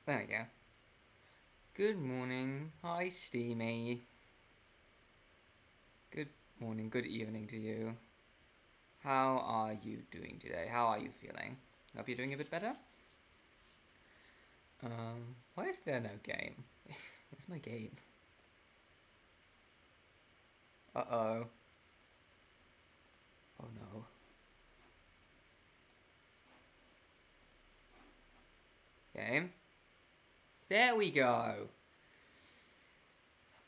There we go. Good morning. Hi, Steamy. Good morning, good evening to you. How are you doing today? How are you feeling? Hope you're doing a bit better? Why is there no game? Where's my game? Uh-oh. Oh no. Game? There we go!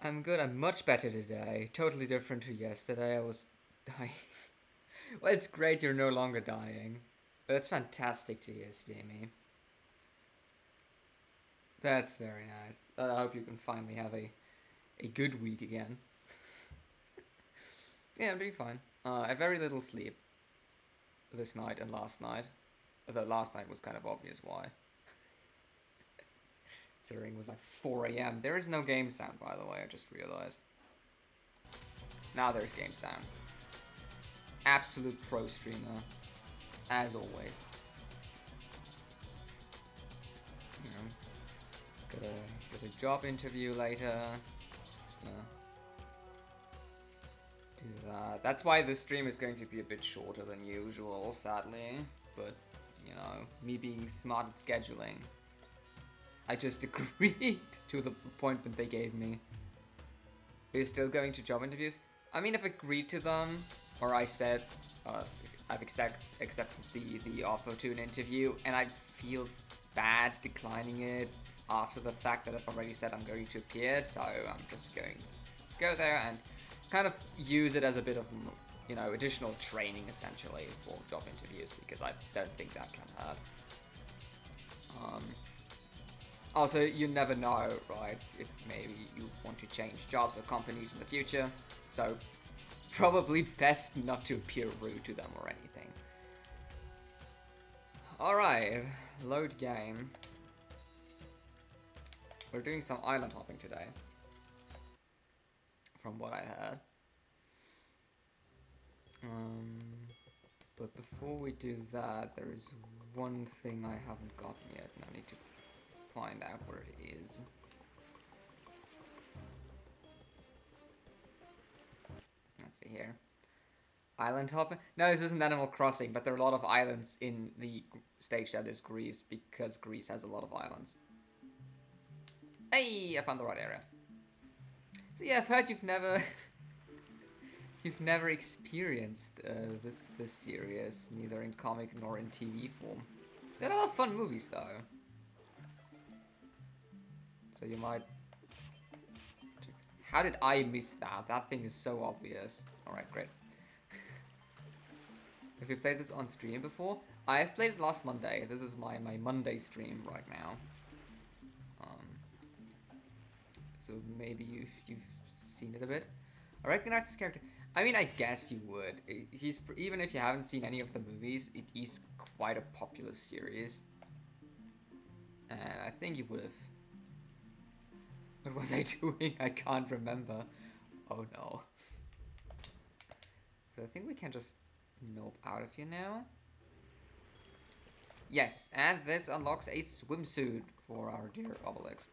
I'm good, I'm much better today. Totally different to yesterday, I was dying. Well, it's great you're no longer dying. But it's fantastic to hear, Steamy. That's very nice. I hope you can finally have a good week again. Yeah, I'm doing fine. I have very little sleep this night and last night. Although last night was kind of obvious why. Considering it was like 4 a.m. There is no game sound, by the way, I just realized. Now there's game sound. Absolute pro streamer, as always. You know, got a job interview later. Just gonna do that. That's why this stream is going to be a bit shorter than usual, sadly. But, you know, me being smart at scheduling, I just agreed to the appointment they gave me. Are you still going to job interviews? I mean, I've agreed to them, or I said I've accepted the offer to an interview, and I feel bad declining it after the fact that I've already said I'm going to appear, so I'm just going to go there and kind of use it as a bit of, you know, additional training, essentially, for job interviews, because I don't think that can hurt. Also, you never know, right, if maybe you want to change jobs or companies in the future, so probably best not to appear rude to them or anything. Alright, load game. We're doing some island hopping today, from what I heard. But before we do that, there is one thing I haven't gotten yet, and I need to find out where it is. Let's see here. Island hopping? No, this isn't Animal Crossing, but there are a lot of islands in the stage that is Greece, because Greece has a lot of islands. Hey, I found the right area. So yeah, I've heard you've never... you've never experienced this series, neither in comic nor in TV form. They're a lot of fun movies, though. So you might... How did I miss that? That thing is so obvious. Alright, great. Have you played this on stream before? I've played it last Monday. This is my Monday stream right now. So maybe you've seen it a bit. I recognize this character. I mean, I guess you would. He's, even if you haven't seen any of the movies, it is quite a popular series. And I think you would have... What was I doing? I can't remember. Oh no. So I think we can just nope out of here now. Yes, and this unlocks a swimsuit for our dear Obélix.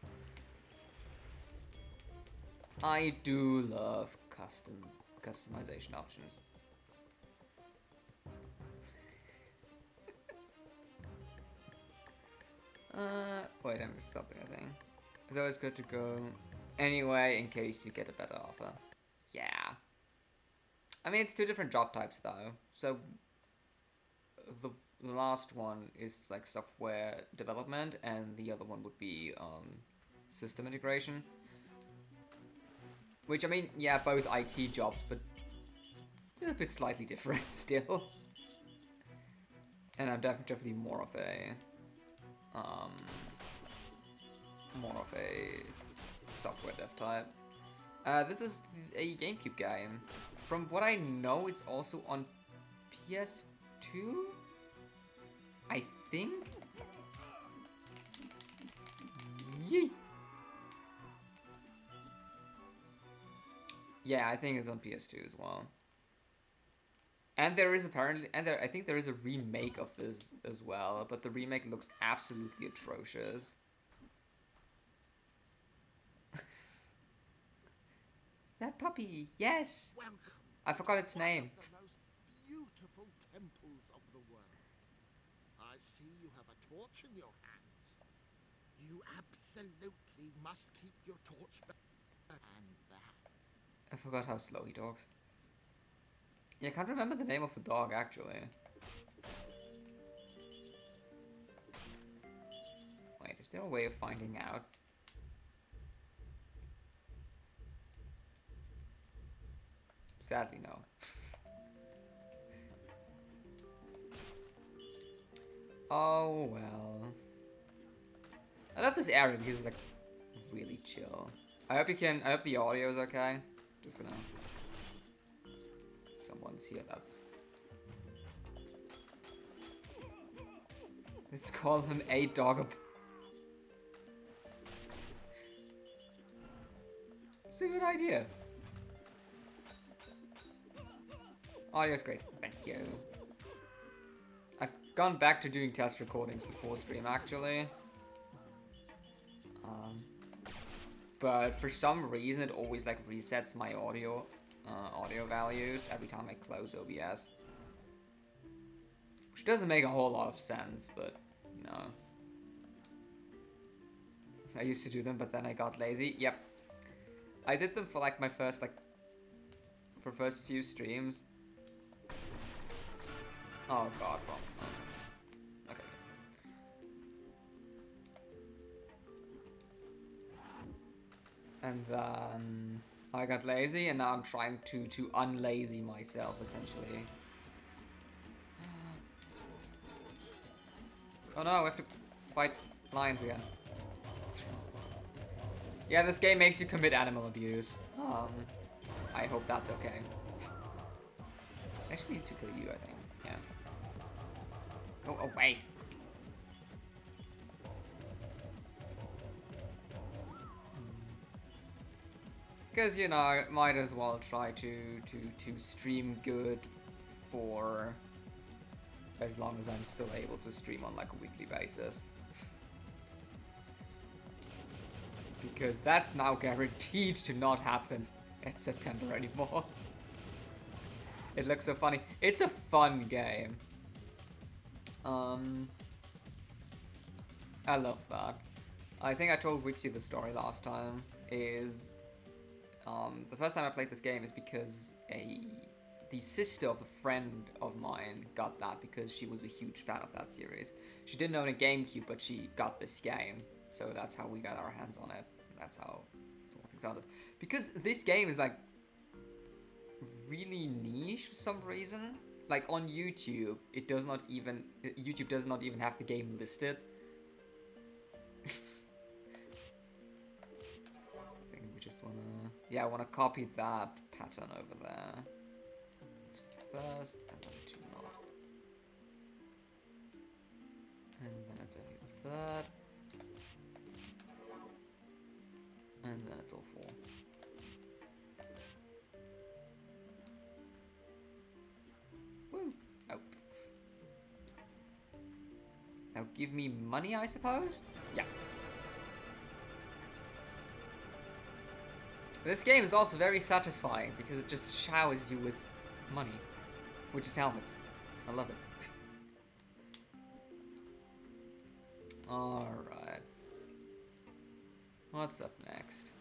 I do love customization options. Wait, I missed something, I think. It's always good to go anyway in case you get a better offer. Yeah. I mean, it's two different job types though. So the last one is like software development, and the other one would be system integration. Which, I mean, yeah, both IT jobs, but a bit slightly different still. And I'm definitely more of a software dev type. This is a GameCube game. From what I know, it's also on PS2? I think? Yee! Yeah, I think it's on PS2 as well. And there is apparently, I think there is a remake of this as well, but the remake looks absolutely atrocious. That puppy, yes! Welcome. I forgot its name. One of the most beautiful temples of the world. I see you have a torch in your hands. You absolutely must keep your torch back. And that. I forgot how slow he talks. Yeah, I can't remember the name of the dog, actually. Wait, is there a way of finding out? Sadly, no. Oh, well. I love this area because it's like really chill. I hope the audio is okay. Just gonna... Someone's here, that's... Let's call him a dog. It's a good idea. Audio's great, thank you. I've gone back to doing test recordings before stream, actually. But for some reason, it always like resets my audio values every time I close OBS. Which doesn't make a whole lot of sense, but, you know. I used to do them, but then I got lazy. Yep. I did them for like my first, for first few streams. Oh god, well, okay. And then I got lazy, and now I'm trying to unlazy myself, essentially. Oh no, we have to fight lions again. Yeah, this game makes you commit animal abuse. I hope that's okay. I actually need to kill you, I think. Yeah. Go away. Because, you know, might as well try to stream good for as long as I'm still able to stream on like a weekly basis. Because that's now guaranteed to not happen in September anymore. It looks so funny. It's a fun game. I love that. I think I told Wixie the story last time. Is the first time I played this game is because the sister of a friend of mine got that because she was a huge fan of that series. She didn't own a GameCube, but she got this game, so that's how we got our hands on it. That's how things started. Because this game is like really niche for some reason. Like on YouTube, YouTube does not even have the game listed. I think we just wanna, yeah, I wanna copy that pattern over there. It's first, and then two not, and then it's only the third, and then it's all four. Woo! Oh. Now give me money, I suppose? Yeah. This game is also very satisfying because it just showers you with money, which is helmets. I love it. Alright. What's up next?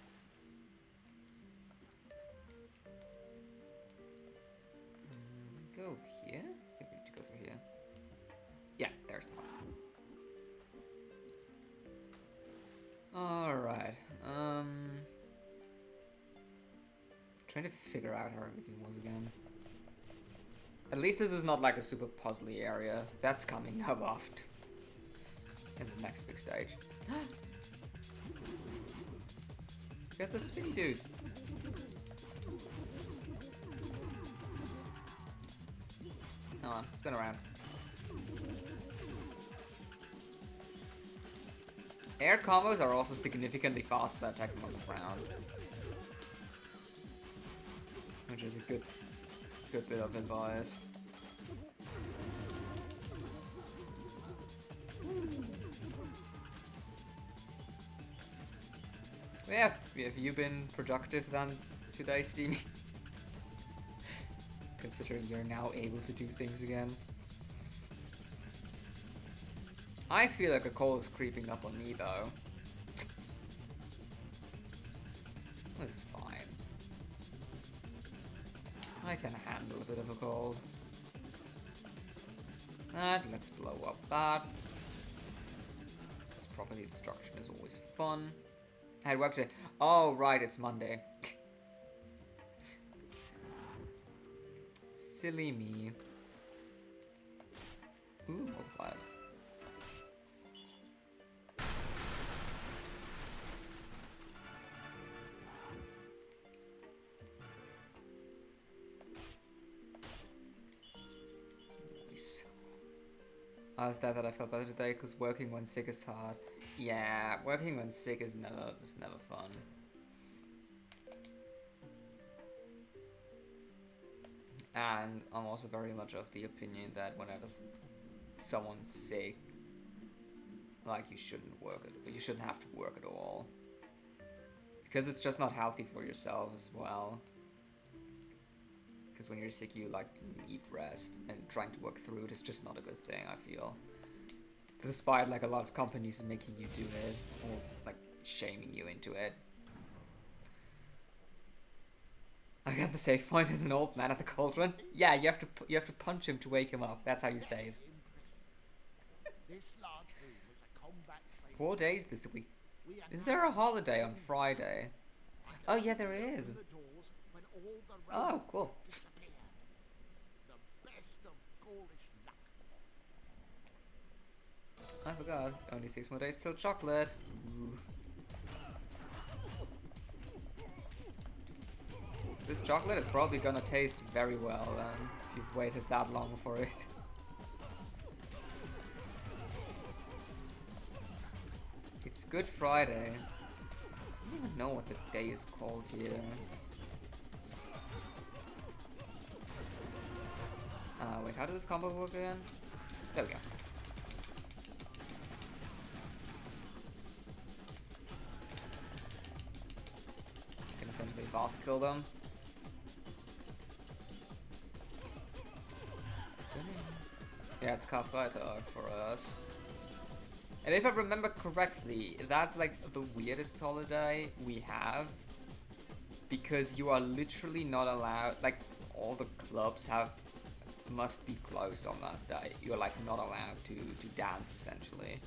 Go here? I think we need to go through here. Yeah, there's the one. Alright. Trying to figure out how everything was again. At least this is not like a super puzzly area. That's coming up after in the next big stage. Get the spinny dudes. Come on, spin around. Air combos are also significantly faster than attacking on the ground, which is a good bit of advice. Yeah, have you been productive then today, Steamy. Considering you're now able to do things again. I feel like a cold is creeping up on me though. That's fine. I can handle a bit of a cold. And let's blow up that. Because property destruction is always fun. I had work today. Oh, right, it's Monday. Silly me. Ooh, multipliers. Nice. I was that I felt better today because working when sick is hard. Yeah, working when sick is never fun. And I'm also very much of the opinion that whenever someone's sick, like you shouldn't have to work at all. Because it's just not healthy for yourself as well. Because when you're sick, you like need rest, and trying to work through it is just not a good thing, I feel. Despite like a lot of companies making you do it, or like shaming you into it. I got the save point as an old man at the cauldron. Yeah, you have to punch him to wake him up. That's how you save. 4 days this week. Is there a holiday on Friday? Oh yeah, there is. Oh, cool. I forgot. Only 6 more days till chocolate. Ooh. This chocolate is probably gonna taste very well then, if you've waited that long for it. It's Good Friday. I don't even know what the day is called here. Wait, how does this combo work again? There we go. Can essentially boss kill them. Yeah, it's Karfreitag for us. And if I remember correctly, that's like the weirdest holiday we have. Because you are literally not allowed, like all the clubs must be closed on that day. You're like not allowed to dance essentially.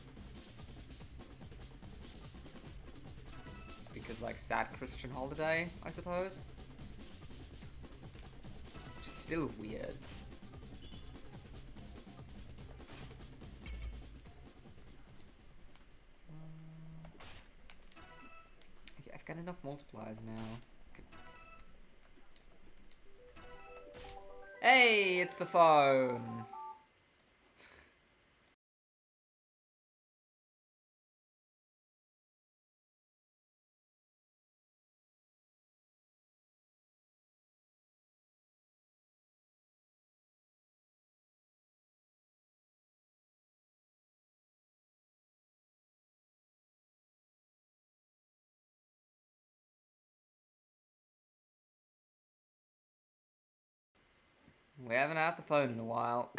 Because like sad Christian holiday, I suppose. Which is still weird. Okay, I've got enough multipliers now. Okay. Hey, it's the phone. We haven't had the phone in a while.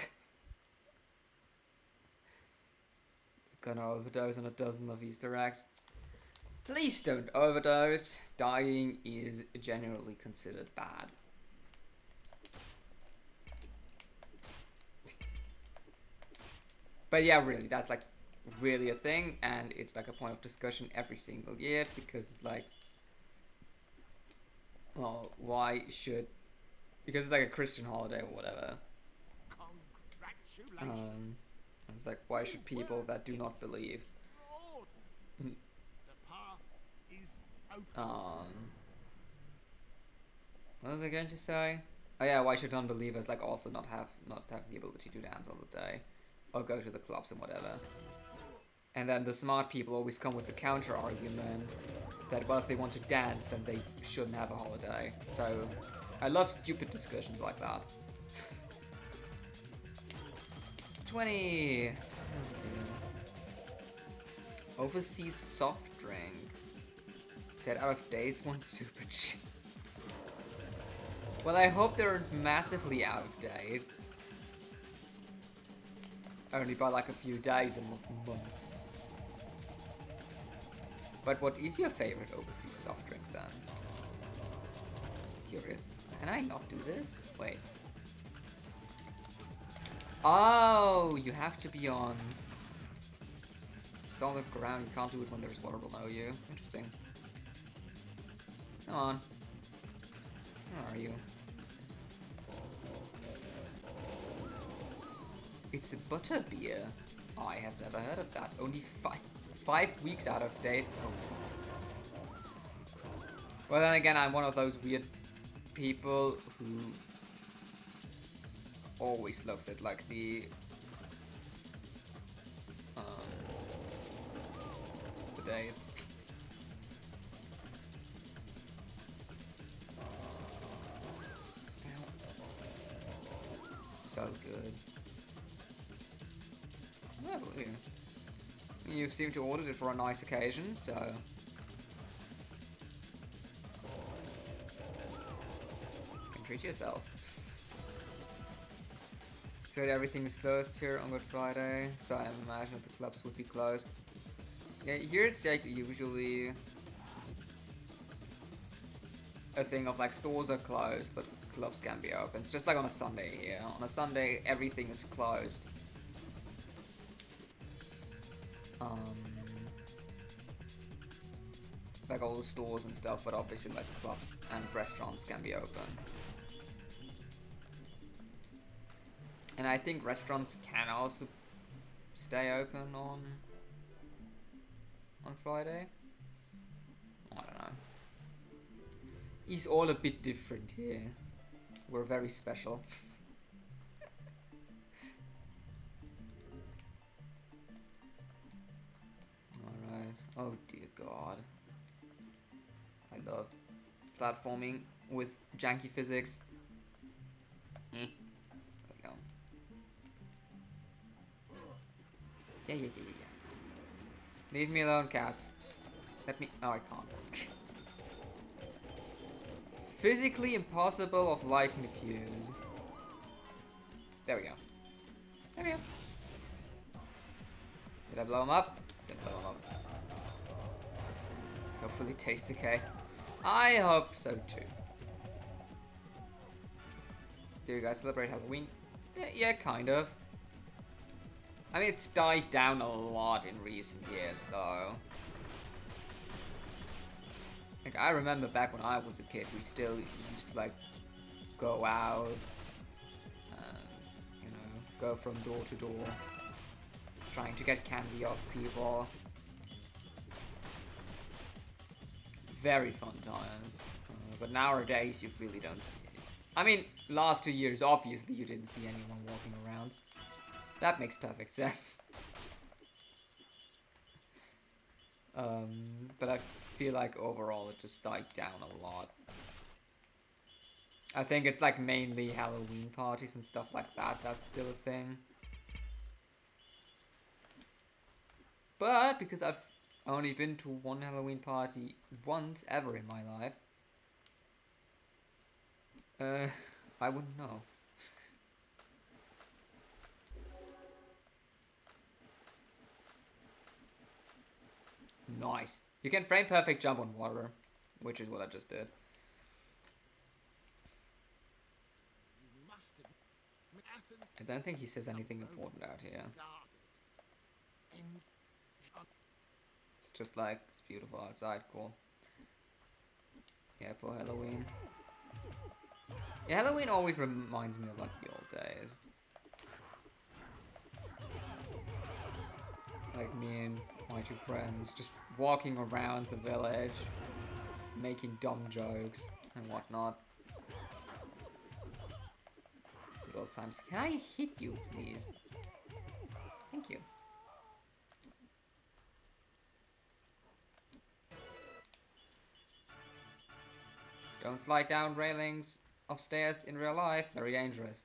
Gonna overdose on a dozen of Easter eggs. Please don't overdose. Dying is generally considered bad. But yeah, really, that's like really a thing, and it's like a point of discussion every single year because it's like, well, why should? Because it's like a Christian holiday or whatever. It's like, why should people that do not believe? What was I going to say? Oh yeah, why should non-believers like also not have the ability to dance on the day, or go to the clubs and whatever? And then the smart people always come with the counter argument that, well, if they want to dance, then they shouldn't have a holiday. So I love stupid discussions like that. 20. Overseas soft drink. Get out of date, one super cheap. Well, I hope they're massively out of date. Only by like a few days and not months. But what is your favorite overseas soft drink then? Curious. Can I not do this? Wait. Oh, you have to be on solid ground. You can't do it when there's water below you. Interesting. Come on. Where are you? It's a butter beer. Oh, I have never heard of that. Only five weeks out of date. Oh. Well, then again, I'm one of those weird people who always looks at like the dates. So good. I believe you. You seem to order it for a nice occasion, so. You can treat yourself. So everything is closed here on Good Friday, so I imagine that the clubs would be closed. Yeah, here it's like usually a thing of like stores are closed, but clubs can be open. It's just like on a Sunday here. On a Sunday, everything is closed. Like all the stores and stuff, but obviously like clubs and restaurants can be open. And I think restaurants can also stay open on Friday. I don't know. It's all a bit different here. We're very special. Alright. Oh dear God. I love platforming with janky physics. There we go. Yeah. Leave me alone, cats. Let me. Oh, I can't. Physically impossible of lighting a fuse. There we go. There we go. Did I blow him up? Didn't blow him up. Hopefully it tastes okay. I hope so too. Do you guys celebrate Halloween? Yeah, kind of. I mean, it's died down a lot in recent years, though. Like, I remember back when I was a kid, we still used to, like, go out, you know, go from door to door, trying to get candy off people. Very fun times. But nowadays, you really don't see it. I mean, last 2 years, obviously, you didn't see anyone walking around. That makes perfect sense. But I feel like overall it just died down a lot. I think it's like mainly Halloween parties and stuff like that. That's still a thing. But because I've only been to one Halloween party once ever in my life, I wouldn't know. Nice. You can frame perfect jump on water, which is what I just did. I don't think he says anything important out here. It's just like, it's beautiful outside, cool. Yeah, poor Halloween. Yeah, Halloween always reminds me of like the old days. Like me and my two friends just walking around the village, making dumb jokes and whatnot. Good old times. Can I hit you, please? Thank you. Don't slide down railings of stairs in real life. Very dangerous.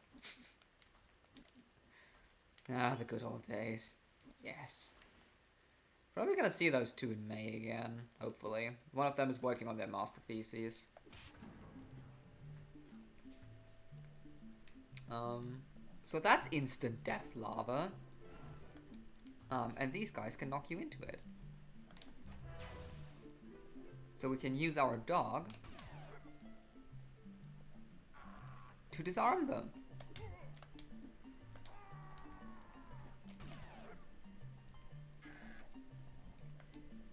Ah, the good old days. Yes. Probably gonna see those two in May again, hopefully. One of them is working on their master thesis. So that's instant death lava. And these guys can knock you into it. So we can use our dog to disarm them.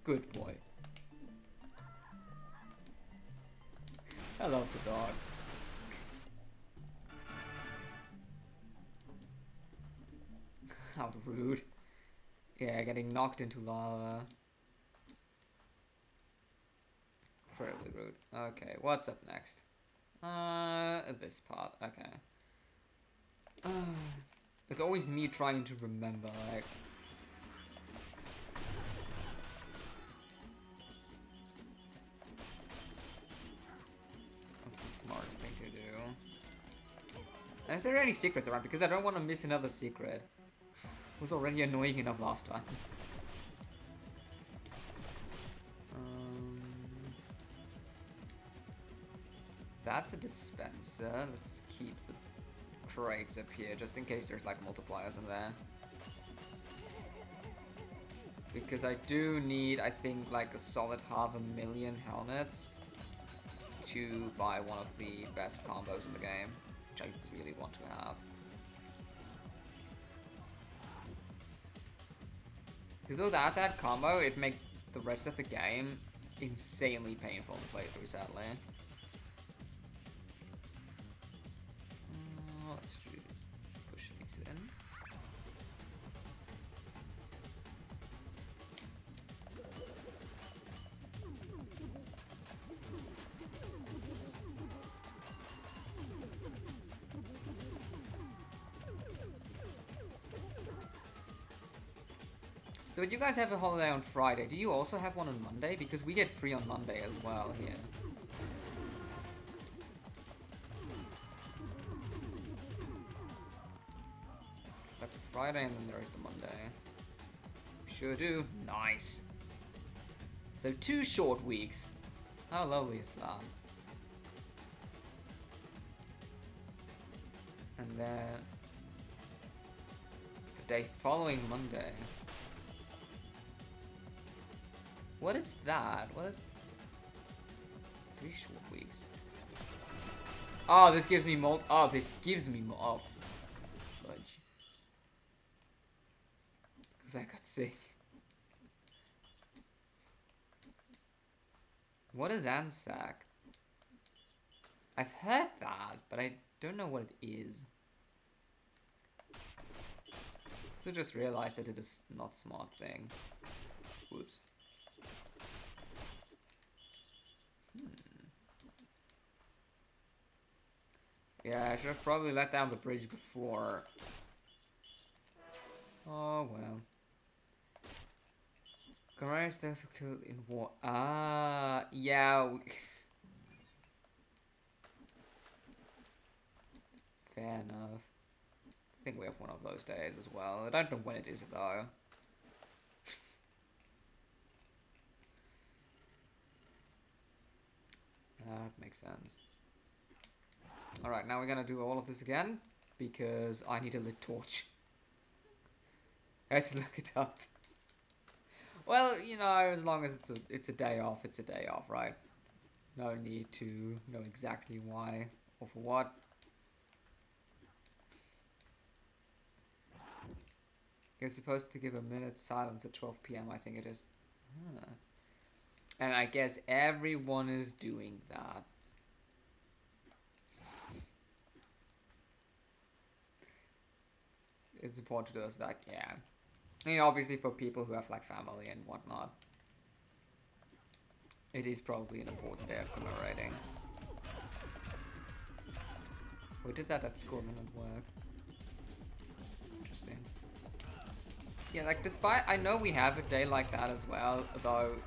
Good boy. I love the dog. How rude. Yeah, getting knocked into lava. Incredibly rude. Okay, what's up next? This part. Okay. It's always me trying to remember, like... What's the smartest thing to do? And if there are any secrets around, because I don't want to miss another secret. It was already annoying enough last time. That's a dispenser. Let's keep the crates up here, just in case there's like multipliers in there. Because I do need, I think, like a solid 500,000 helmets to buy one of the best combos in the game, which I really want to have. Because without that combo, it makes the rest of the game insanely painful to play through, sadly. Let's push these in. So would you guys have a holiday on Friday? Do you also have one on Monday? Because we get free on Monday as well here. Like Friday and then there is the Monday. Sure do. Nice. So 2 short weeks. How lovely is that? And then the day following Monday. What is that? What is 3 short weeks? Oh, this gives me more. Oh, this gives me more. Oh, fudge. Because I got sick. What is Anzac? I've heard that, but I don't know what it is. So just realized that it is not smart thing. Whoops. Yeah, I should have probably let down the bridge before. Oh well. Commemorate those who killed in war. Ah, yeah. Fair enough. I think we have one of those days as well. I don't know when it is though. That makes sense. Alright, now we're gonna do all of this again because I need a lit torch. I had to look it up. Well, you know, as long as it's a day off, it's a day off, right? No need to know exactly why or for what. You're supposed to give a minute's silence at 12 PM, I think it is. Huh. And I guess everyone is doing that. It's important to us that, yeah. I mean, obviously for people who have like family and whatnot, it is probably an important day of commemorating. We did that at school and it work. Interesting. Yeah, like despite, I know we have a day like that as well, though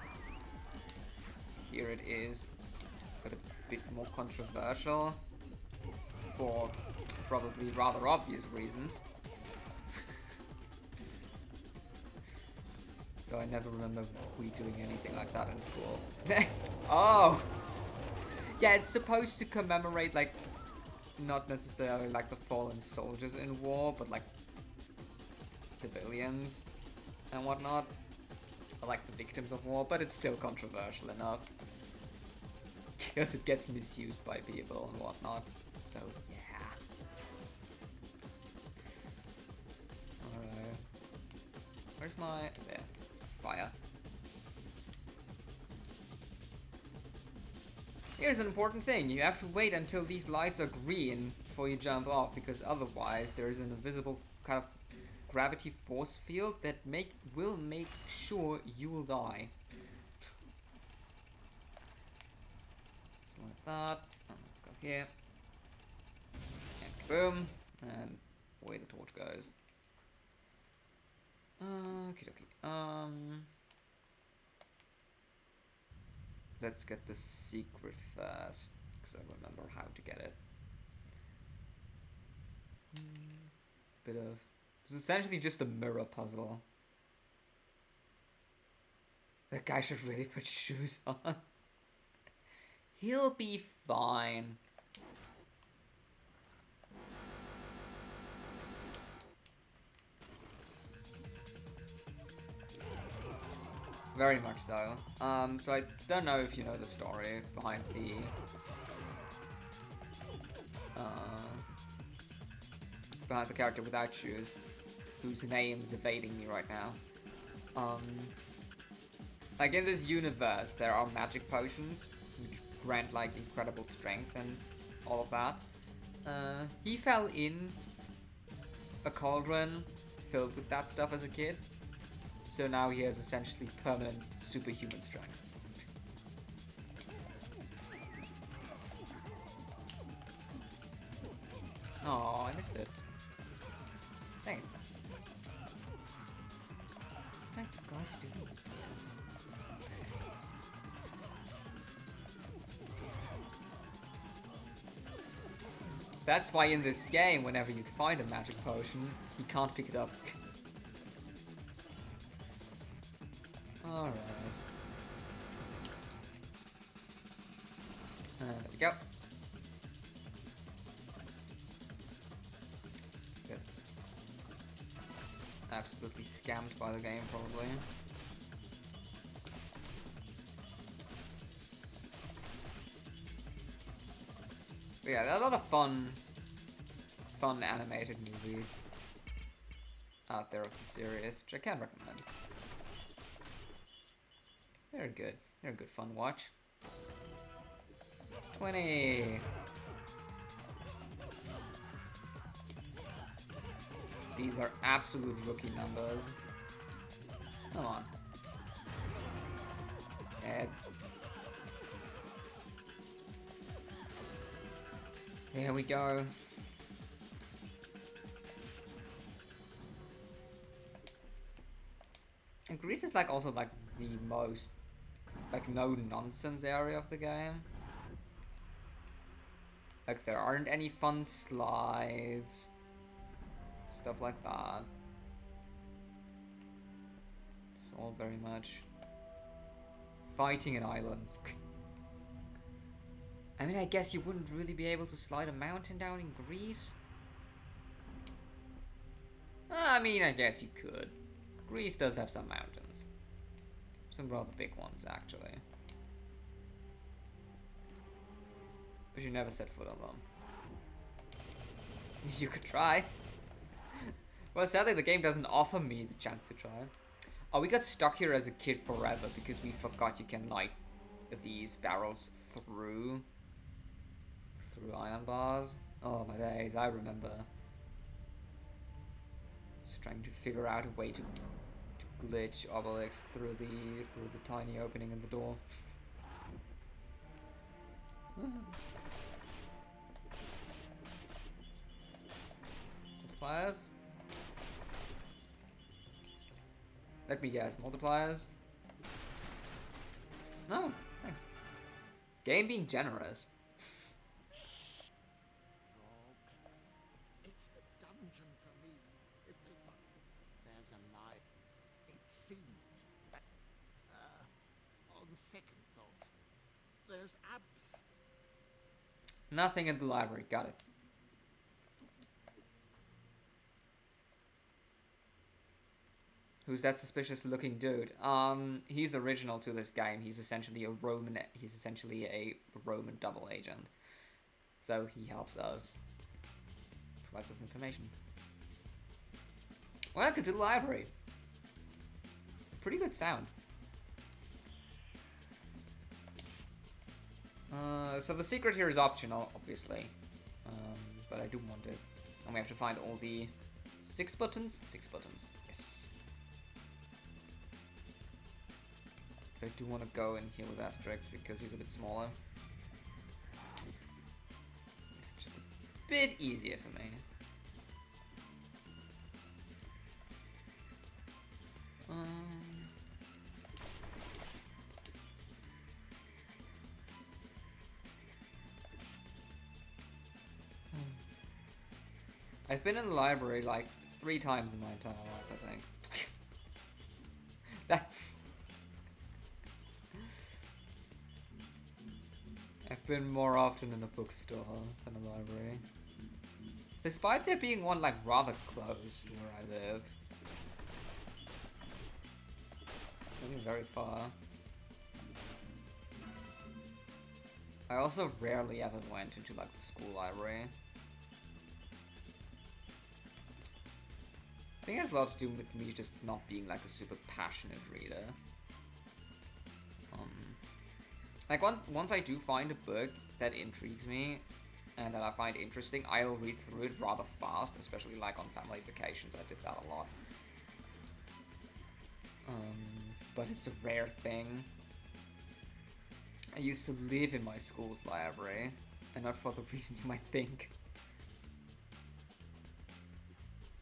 here it is, but a bit more controversial for probably rather obvious reasons. So I never remember we doing anything like that in school. Oh! Yeah, it's supposed to commemorate, like, not necessarily like the fallen soldiers in war, but like civilians and whatnot. Or like the victims of war, but it's still controversial enough. Because it gets misused by people and whatnot. So, yeah. Alright. Where's my... there. Fire. Here's an important thing. You have to wait until these lights are green before you jump off, because otherwise there is an invisible kind of gravity force field that will make sure you will die. So like that. And let's go here. And boom. And away the torch goes. Okie dokie. Let's get the secret first, because I remember how to get it. It's essentially just a mirror puzzle. That guy should really put shoes on. He'll be fine. Very much so. So I don't know if you know the story behind the character without shoes, whose name's evading me right now. Like in this universe, there are magic potions which grant like incredible strength and all of that. He fell in a cauldron filled with that stuff as a kid. So now he has essentially permanent superhuman strength. Oh, I missed it. Dang it. What are you guys doing? That's why in this game, whenever you find a magic potion, you can't pick it up. Alright. There we go. Let's get absolutely scammed by the game, probably. But yeah, there are a lot of fun animated movies out there of the series, which I can recommend. They're good. They're a good fun watch. 20! These are absolute rookie numbers. Come on. Dead. There we go. And Greece is like also like the most like no nonsense area of the game. Like there aren't any fun slides, stuff like that. It's all very much fighting in islands. I mean, I guess you wouldn't really be able to slide a mountain down in Greece. I mean, I guess you could. Greece does have some mountains. Some rather big ones, actually. But you never set foot on them. You could try. Well, sadly, the game doesn't offer me the chance to try. Oh, we got stuck here as a kid forever because we forgot you can light these barrels through iron bars. Oh my days, I remember. Just trying to figure out a way to glitch Obélix through the tiny opening in the door. Multipliers? Let me guess, multipliers? No, thanks. Game being generous. It's the dungeon for me. If they there's a lie. It seems that, on second thoughts, there's Nothing in the library, got it. Who's that suspicious-looking dude? He's original to this game. He's essentially a Roman. He's essentially a Roman double agent. So he helps us provide some information. Welcome to the library. It's a pretty good sound. So the secret here is optional, obviously. But I do want it. And we have to find all the 6 buttons? 6 buttons, yes. But I do want to go in here with Astérix because he's a bit smaller. It's just a bit easier for me. I've been in the library like 3 times in my entire life, I think. I've been more often in a bookstore than a library. Despite there being one like rather close to where I live. It's only very far. I also rarely ever went into like the school library. I think it has a lot to do with me just not being like a super passionate reader. Like once I do find a book that intrigues me and that I find interesting, I'll read through it rather fast, especially like on family vacations. I did that a lot. But it's a rare thing. I used to live in my school's library, and not for the reason you might think.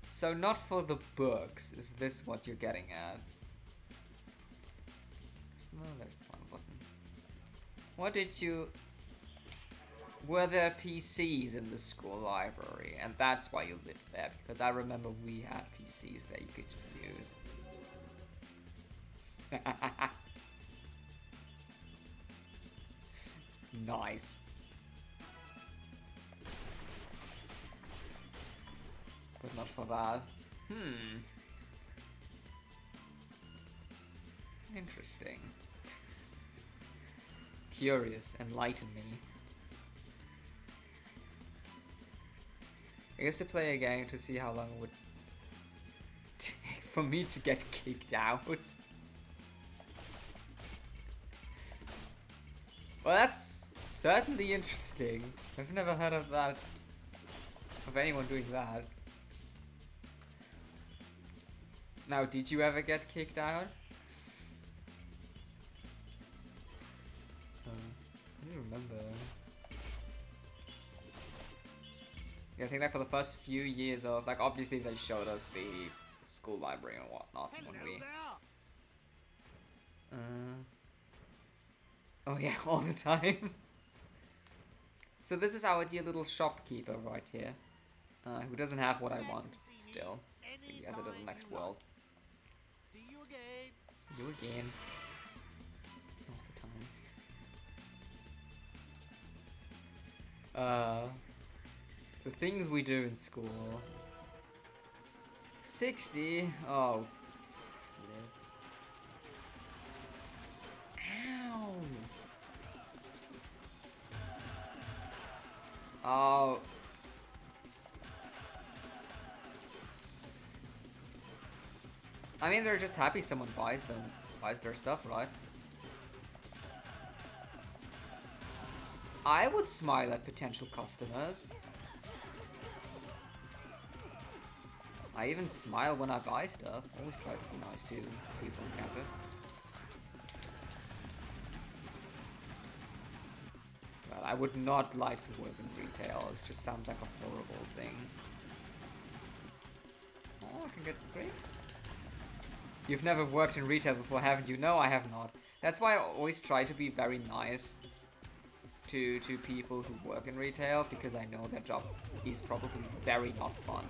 So not for the books, is this what you're getting at? No, there's the final button. What did you... Were there PCs in the school library? And that's why you lived there, because I remember we had PCs that you could just use. Nice. But not for that. Interesting. Curious, enlighten me. I used to play a game to see how long it would take for me to get kicked out. Well, that's certainly interesting. I've never heard of that. Of anyone doing that. Now, did you ever get kicked out? I don't remember. Yeah, I think like for the first few years of, like, obviously they showed us the school library and whatnot when we... Oh yeah, all the time. So this is our dear little shopkeeper right here. Who doesn't have what I want, still. I think he has it in the next world. See you again. See you again. All the time. The things we do in school. 60? Oh. Ow. Oh. I mean, they're just happy someone buys their stuff, right? I would smile at potential customers. I even smile when I buy stuff. I always try to be nice to people in counter. Well, I would not like to work in retail. It just sounds like a horrible thing. Oh, I can get great. You've never worked in retail before, haven't you? No, I have not. That's why I always try to be very nice to people who work in retail, because I know their job is probably very not fun.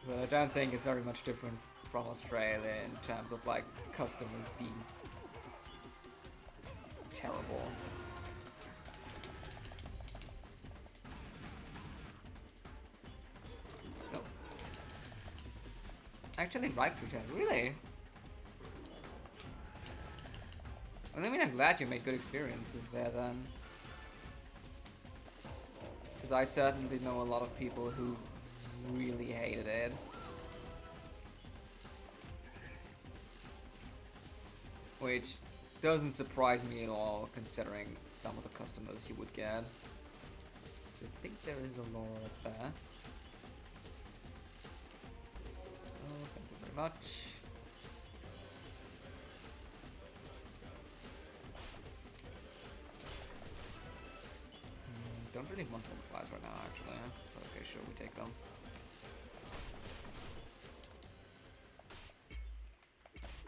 But I don't think it's very much different from Australia in terms of like customers being terrible. I actually like Retail, really? Well, I mean, I'm glad you made good experiences there then. Because I certainly know a lot of people who really hated it. Which doesn't surprise me at all, considering some of the customers you would get. So I think there is a Laurel up there. Oh, thank you very much. Don't really want multipliers right now, actually. But okay, sure, we take them.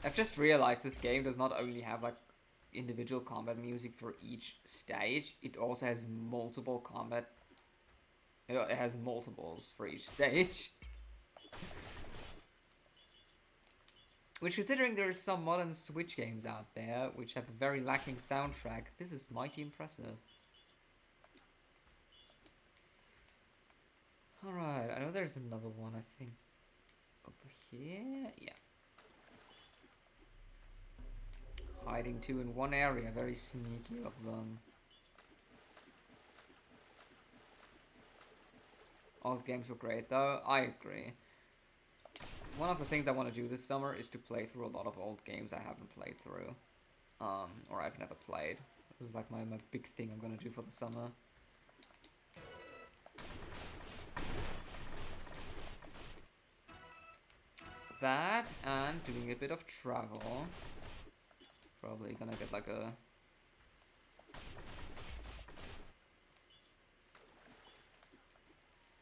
I've just realized this game does not only have like individual combat music for each stage, it also has multiple combat. It has multiples for each stage. Which, considering there's some modern Switch games out there which have a very lacking soundtrack, this is mighty impressive. Alright, I know there's another one, I think. Over here? Yeah. Hiding two in one area, very sneaky of them. All the games were great though, I agree. One of the things I want to do this summer is to play through a lot of old games I haven't played through. Or I've never played. This is like my big thing I'm gonna do for the summer. That, and doing a bit of travel. Probably gonna get like a...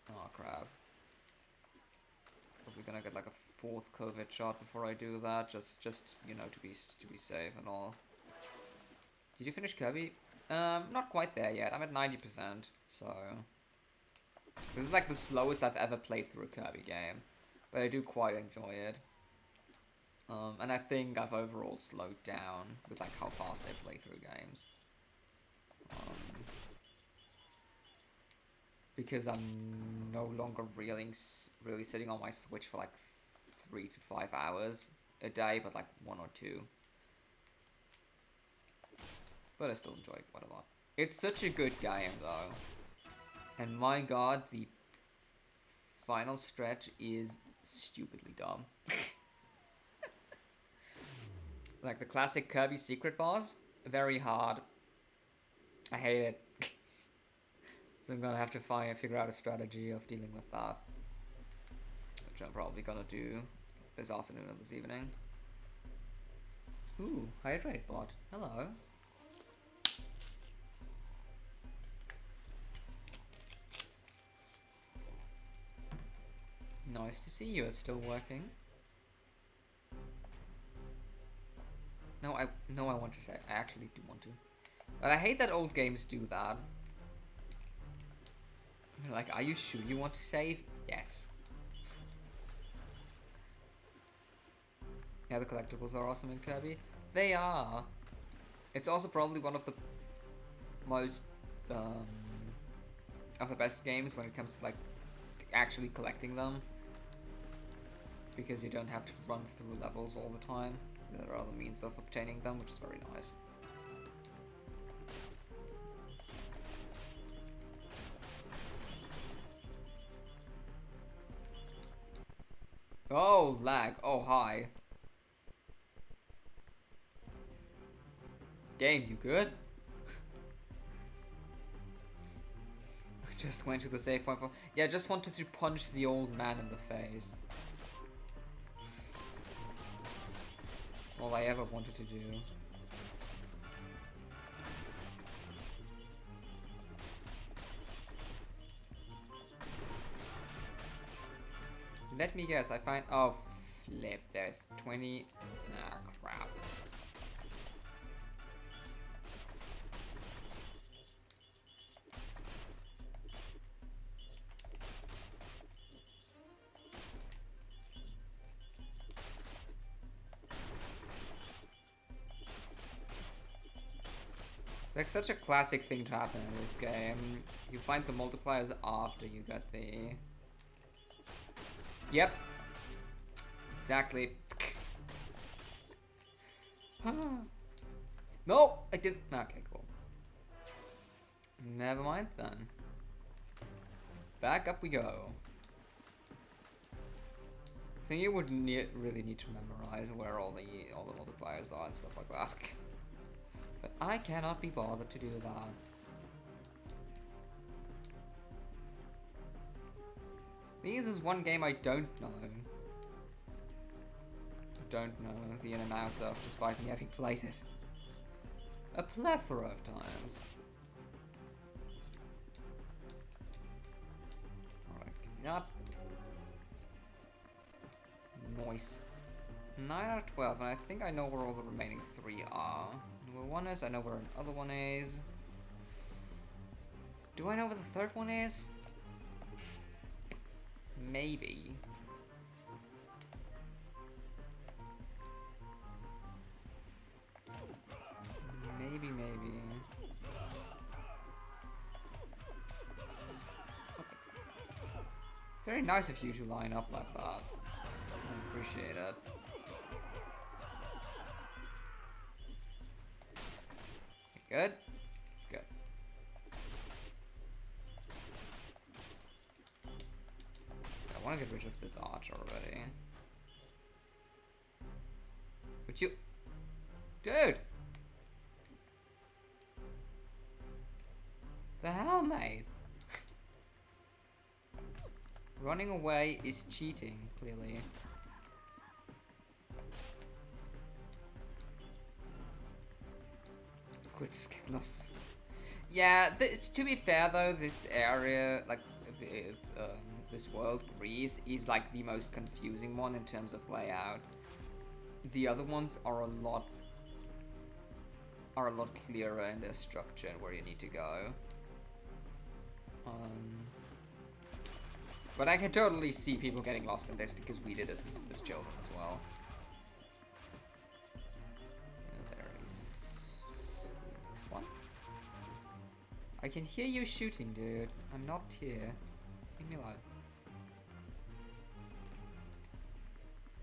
Oh crap. Probably gonna get like a 4th COVID shot before I do that, just you know, to be safe and all. Did you finish Kirby? Not quite there yet. I'm at 90%, so... This is like the slowest I've ever played through a Kirby game. But I do quite enjoy it. And I think I've overall slowed down with like how fast I play through games. Because I'm no longer really sitting on my Switch for like 3 to 5 hours a day, but like 1 or 2. But I still enjoy it quite a lot. It's such a good game though. And my god, the final stretch is stupidly dumb. Like the classic Kirby secret boss, very hard. I hate it. So I'm gonna have to figure out a strategy of dealing with that. Which I'm probably gonna do this afternoon or this evening. Ooh, hydrate bot. Hello. Nice to see you. It's still working. No, I want to say. I actually do want to. But I hate that old games do that. Like, are you sure you want to save? Yes. Yeah, the collectibles are awesome in Kirby. They are. It's also probably one of the most of the best games when it comes to like actually collecting them, because you don't have to run through levels all the time. There are other means of obtaining them, which is very nice. Oh, lag. Oh, hi. Game, you good? I just went to the save point for... Yeah, just wanted to punch the old man in the face. That's all I ever wanted to do. Let me guess, I find... Oh, flip, there's 20... Ah, crap. It's like such a classic thing to happen in this game. You find the multipliers after you get the... Yep. Exactly. No, I didn't. Okay, cool. Never mind then. Back up we go. I think you would really need to memorize where all the multipliers are and stuff like that. But I cannot be bothered to do that. This is one game I don't know. Don't know the in and outs of, despite me having played it a plethora of times. Alright, give me that. Nice. 9 out of 12, and I think I know where all the remaining 3 are. I know where one is, I know where another one is. Do I know where the third one is? Maybe. Maybe. It's very nice of you to line up like that. I appreciate it. Good? Good. I want to get rid of this arch already. Would you... Dude! The hell, mate? Running away is cheating, clearly. Good skillless. Yeah, to be fair though, this area, like, this world, Greece, is like the most confusing one in terms of layout. The other ones are a lot clearer in their structure and where you need to go. But I can totally see people getting lost in this because we did as children as well. And there is the next one. I can hear you shooting, dude. I'm not here. Leave me alone.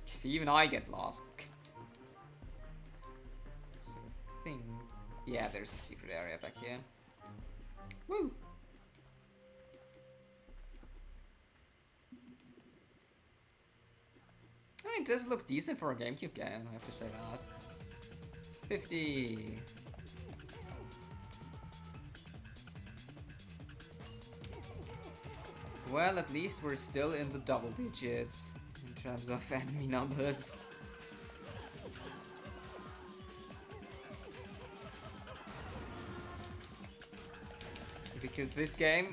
See, even I get lost. So I think... Yeah, there's a secret area back here. Woo! I mean, it does look decent for a GameCube game, I have to say that. 50! Well, at least we're still in the double digits in terms of enemy numbers. Because this game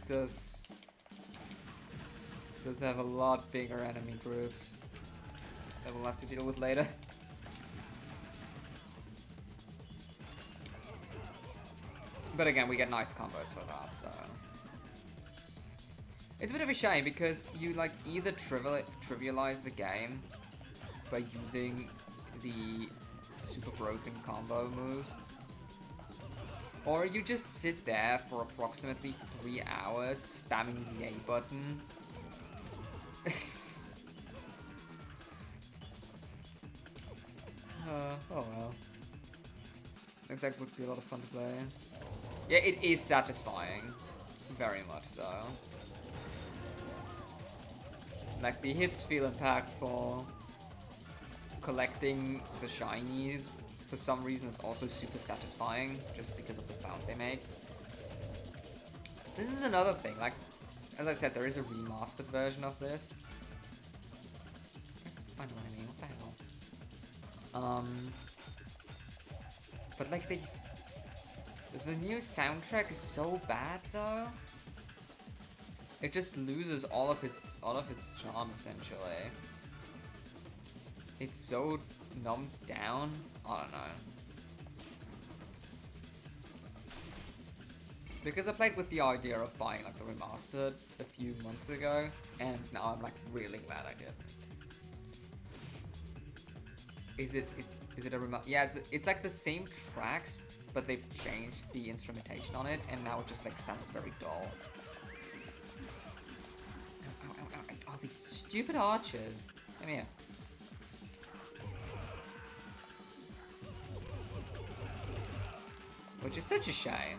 does have a lot bigger enemy groups that we'll have to deal with later. But again, we get nice combos for that, so... It's a bit of a shame because you like either trivialize the game by using the super broken combo moves, or you just sit there for approximately 3 hours spamming the A button. Oh well. Looks like it would be a lot of fun to play. Yeah, it is satisfying. Very much so. Like, the hits feel impactful. Collecting the shinies, for some reason, is also super satisfying, just because of the sound they make. This is another thing, like, as I said, there is a remastered version of this. Where's the final enemy? What the hell? But like the new soundtrack is so bad though. It just loses all of its charm essentially. It's so numbed down. I don't know. Because I played with the idea of buying like the remastered a few months ago, and now I'm like really glad I did. Is it a remaster? Yeah, it's like the same tracks, but they've changed the instrumentation on it, and now it just like sounds very dull. stupid archers. Come here. Which is such a shame,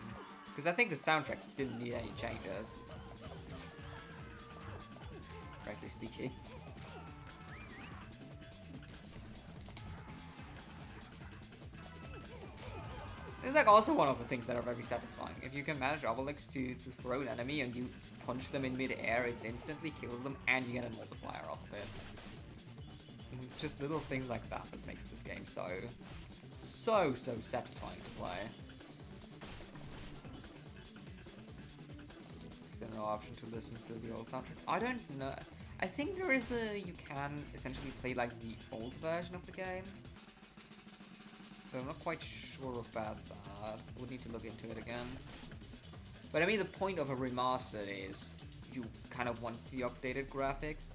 because I think the soundtrack didn't need any changes. Frankly speaking. This is like also one of the things that are very satisfying. If you can manage Obélix to throw an enemy and you punch them in mid-air, it instantly kills them and you get a multiplier off of it. And it's just little things like that that makes this game so satisfying to play. Is there no option to listen to the old soundtrack? I don't know. I think there is you can essentially play like the old version of the game. But I'm not quite sure about that. We'll need to look into it again. But I mean, the point of a remastered is you kind of want the updated graphics.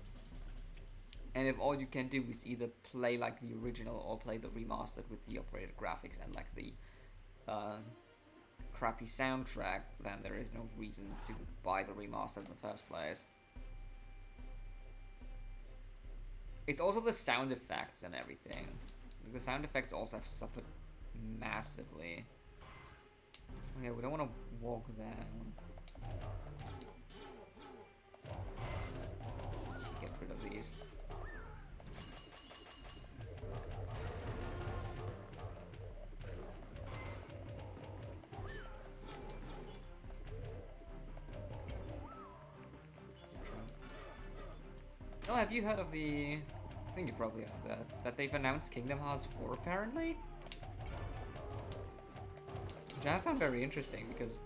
And if all you can do is either play like the original or play the remastered with the upgraded graphics and like the crappy soundtrack, then there is no reason to buy the remastered in the first place. It's also the sound effects and everything. The sound effects also have suffered massively. Okay, we don't want to walk down. Get rid of these. Oh, have you heard of the... I think you probably have that they've announced Kingdom Hearts 4 apparently? Which I found very interesting because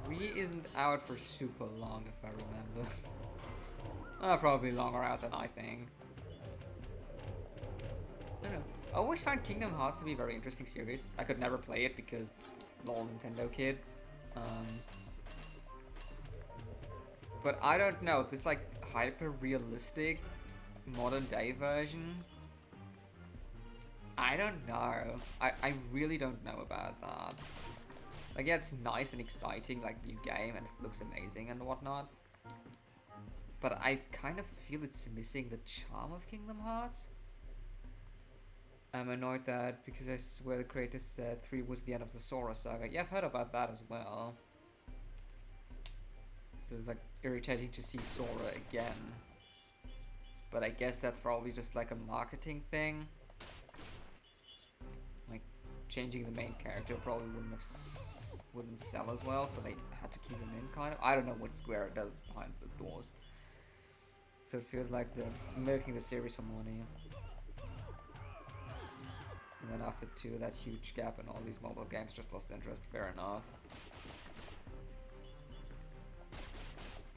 3 isn't out for super long if I remember. Probably longer out than I think. I don't know. I always find Kingdom Hearts to be a very interesting series. I could never play it because lol Nintendo kid. But I don't know, this like hyper realistic modern day version, I don't know. I really don't know about that. Like, yeah, it's nice and exciting, like new game, and it looks amazing and whatnot, but I kind of feel it's missing the charm of Kingdom Hearts. I'm annoyed that because I swear the creator said 3 was the end of the Sora saga. Yeah, I've heard about that as well. So it's like irritating to see Sora again. But I guess that's probably just like a marketing thing. Like, changing the main character probably wouldn't sell as well, so they had to keep him in, kind of. I don't know what Square does behind the doors. So it feels like they're milking the series for money. And then after 2, that huge gap in all these mobile games just lost interest. Fair enough.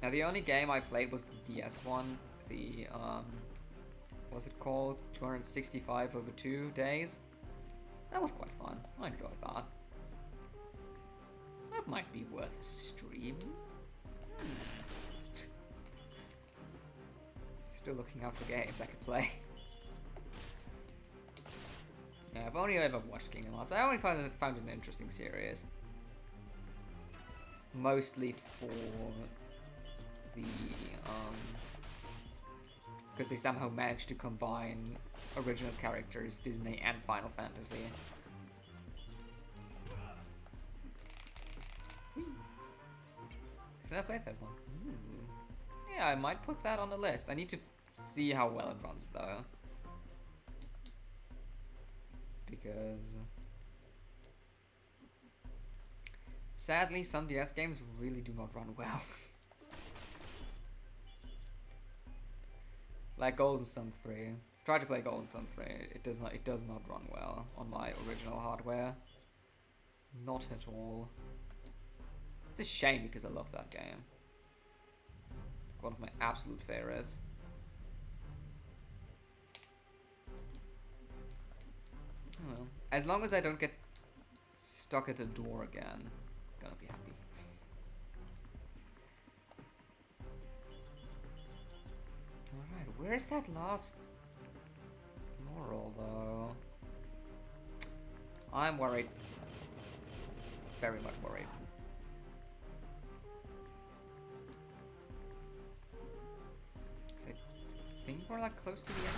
Now the only game I played was the DS one. The, what's it called? 265 over 2 days? That was quite fun. I enjoyed that. That might be worth a stream. Still looking out for games I could play. Yeah, I've only ever watched Kingdom Hearts. I only found it an interesting series. Mostly for the, because they somehow managed to combine original characters, Disney and Final Fantasy. Should I play that one? Ooh. Yeah, I might put that on the list. I need to see how well it runs though. Because sadly, some DS games really do not run well. Like Golden Sun 3. Try to play Golden Sun 3. It does not run well on my original hardware. Not at all. It's a shame because I love that game. One of my absolute favorites. Oh, as long as I don't get stuck at a door again, I'm gonna be happy. Alright, where's that last Laurel though? I'm worried. Very much worried. think we're like close to the end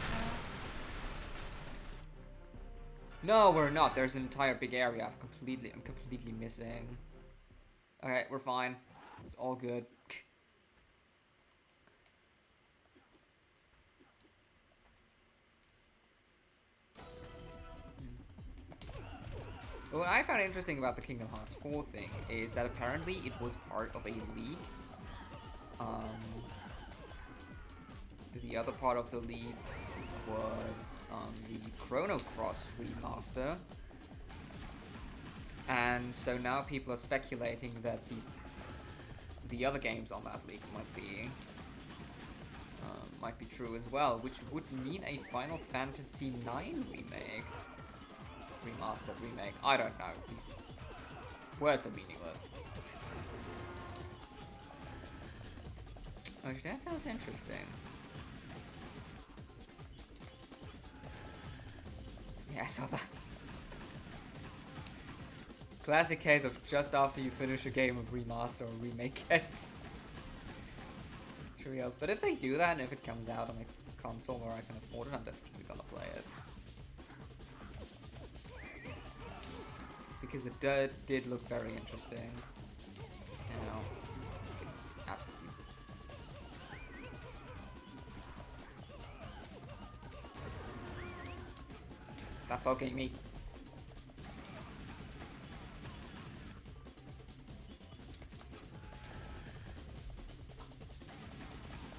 now. No, we're not. There's an entire big area I'm completely missing. Okay, we're fine. It's all good. What I found interesting about the Kingdom Hearts 4 thing is that apparently it was part of a league. The other part of the league was the Chrono Cross remaster. And so now people are speculating that the other games on that league might be true as well, which would mean a Final Fantasy IX remake. Remastered remake. I don't know. These words are meaningless. Oh, that sounds interesting. Yeah, I saw that. Classic case of just after you finish a game of remaster or remake it. True, but if they do that and if it comes out on a console where I can afford it, I'm definitely gonna play it. Because it did look very interesting. You know, absolutely. Stop poking me.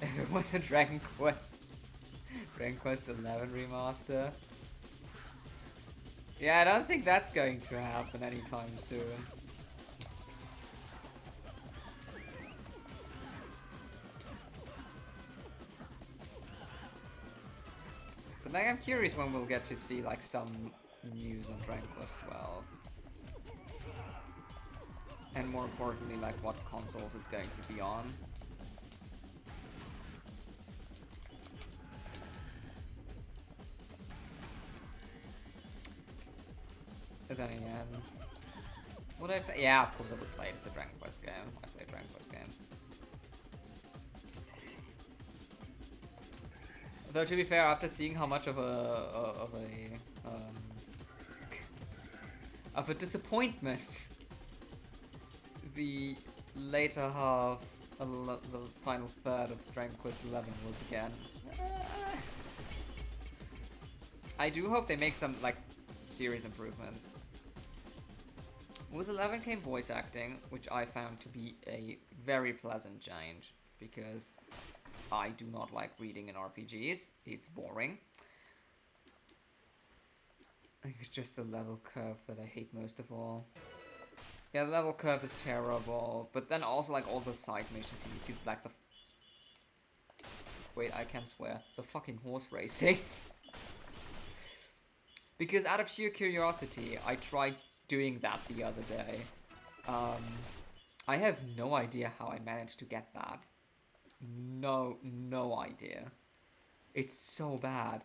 If it was a Dragon Quest 11 remaster. Yeah, I don't think that's going to happen anytime soon. But like, I'm curious when we'll get to see like some news on Dragon Quest 12. And more importantly, like what consoles it's going to be on. But then again, would I play? Yeah, of course I would play it. It's a Dragon Quest game. I play Dragon Quest games. Though to be fair, after seeing how much of a disappointment the later half, the final third of Dragon Quest 11 was again, I do hope they make some like serious improvements. With 11 came voice acting, which I found to be a very pleasant change, because I do not like reading in RPGs. It's boring. I think it's just the level curve that I hate most of all. Yeah, the level curve is terrible, but then also like all the side missions you need to, like the... Wait, I can't swear. The fucking horse racing. Because out of sheer curiosity, I tried doing that the other day. I have no idea how I managed to get that. No idea. It's so bad.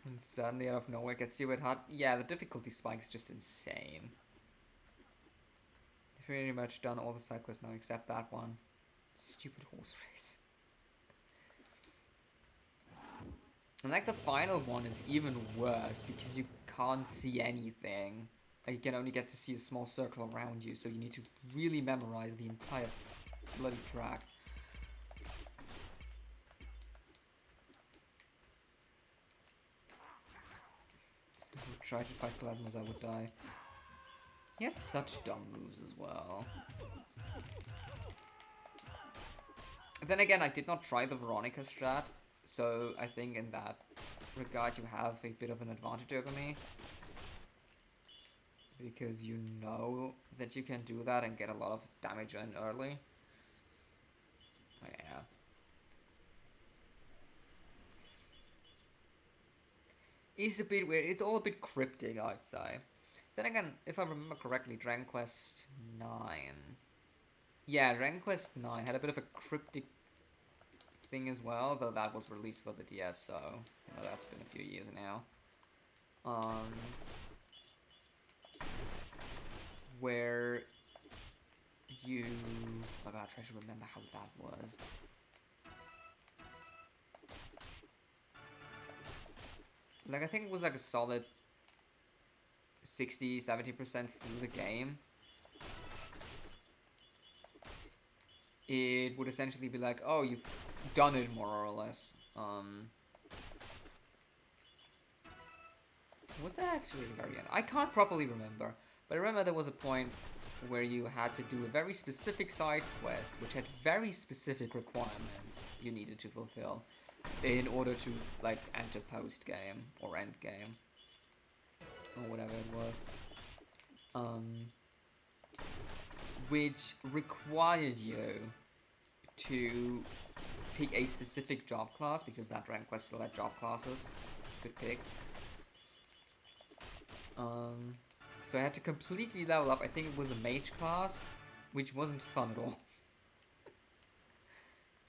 And suddenly out of nowhere it gets you a bit hard. Yeah, the difficulty spike is just insane. I've pretty much done all the side quests now except that one. Stupid horse race. And like the final one is even worse because you can't see anything. Like, you can only get to see a small circle around you, so you need to really memorize the entire bloody track. If I would try to fight Plasmas, I would die. He has such dumb moves as well. Then again, I did not try the Veronica strat, so I think in that regard you have a bit of an advantage over me. Because you know that you can do that and get a lot of damage in early. Oh, yeah. It's a bit weird. It's all a bit cryptic, I'd say. Then again, if I remember correctly, Dragon Quest 9... Yeah, Dragon Quest 9 had a bit of a cryptic thing as well, though that was released for the DS, so, you know, that's been a few years now. Where you... My bad. try to remember how that was. Like, I think it was like a solid 60-70% through the game. It would essentially be like, oh, you've done it more or less. Was that actually the very end? I can't properly remember, but I remember there was a point where you had to do a very specific side quest, which had very specific requirements you needed to fulfill in order to, like, enter post-game or end-game, or whatever it was. Which required you to pick a specific job class, because that Dragon Quest still had job classes you could pick. So I had to completely level up. I think it was a mage class, which wasn't fun at all.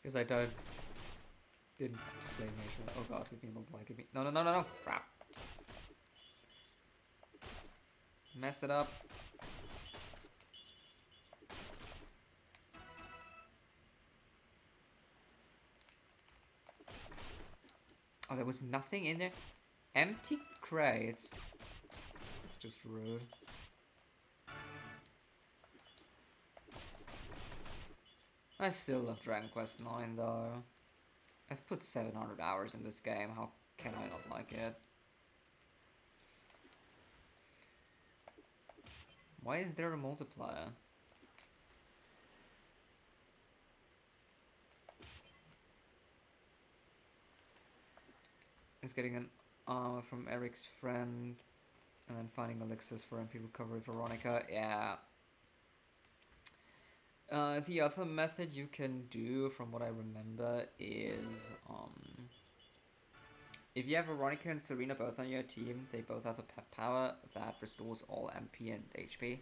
Because I didn't play mage. Oh god, give me multiply, give me... No, crap. Messed it up. Oh, there was nothing in there? Empty crates. It's just rude. I still love Dragon Quest 9 though. I've put 700 hours in this game, how can I not like it? Why is there a multiplier? It's getting an armor from Eric's friend, and then finding elixirs for MP recovery Veronica. Yeah. The other method you can do, from what I remember, is if you have Veronica and Serena both on your team, they both have a pet power that restores all MP and HP,